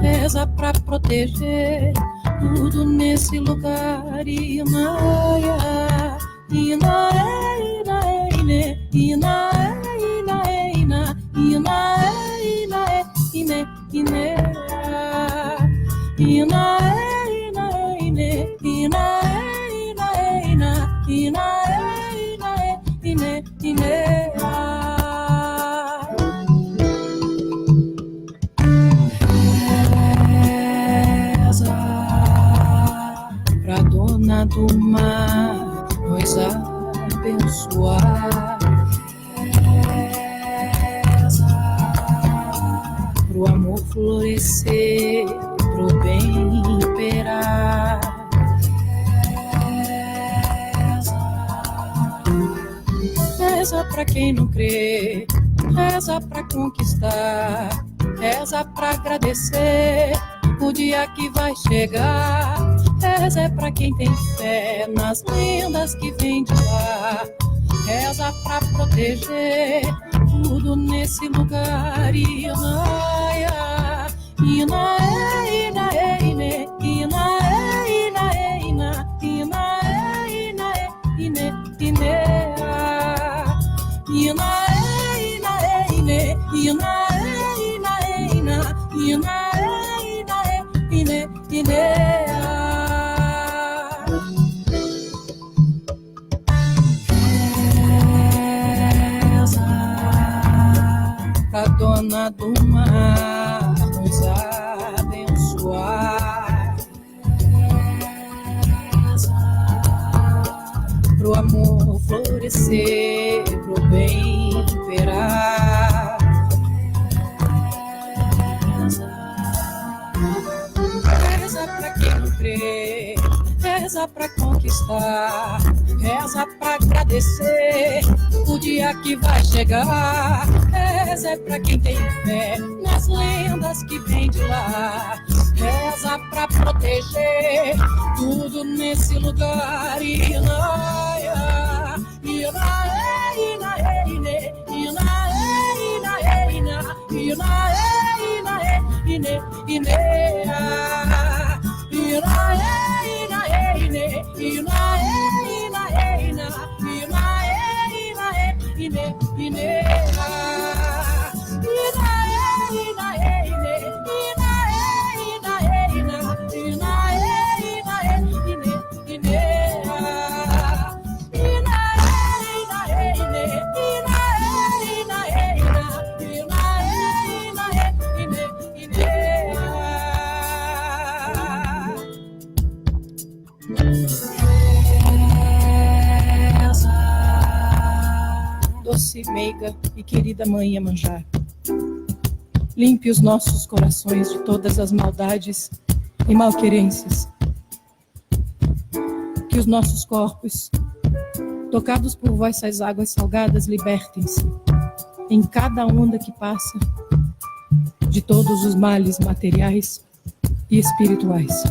Reza pra proteger tudo nesse lugar. Inaia, inae, inae, inae, inae, inae, inae. Pra dona do mar nos abençoar, pro amor florescer, pro bem imperar. Reza pra quem não crê, reza pra conquistar, reza pra agradecer o dia que vai chegar. Reza é pra quem tem fé nas lendas que vem de lá. Reza pra proteger tudo nesse lugar. Inaia, inae, inae, ine, inae, inae, ina, inae, inae, ine, inea. Inae, inae, ine, inae, inae, ina, inae, inae, ine, inea. A dona do mar nos abençoar, pro amor florescer, pro bem imperar. Reza pra quem não crê, reza pra conquistar, reza pra agradecer o dia que vai chegar. Reza é pra quem tem fé nas lendas que vem de lá. Reza pra proteger tudo nesse lugar. Inaia, inae, inae, ine, inae, inae, ina, inae, inae, ine, inea. Inae, inae, ine, inae, inae, ina, inae, inae, ine, inea. Doce, meiga e querida mãe Iemanjá, limpe os nossos corações de todas as maldades e malquerências. Que os nossos corpos, tocados por vossas águas salgadas, libertem-se em cada onda que passa de todos os males materiais e espirituais.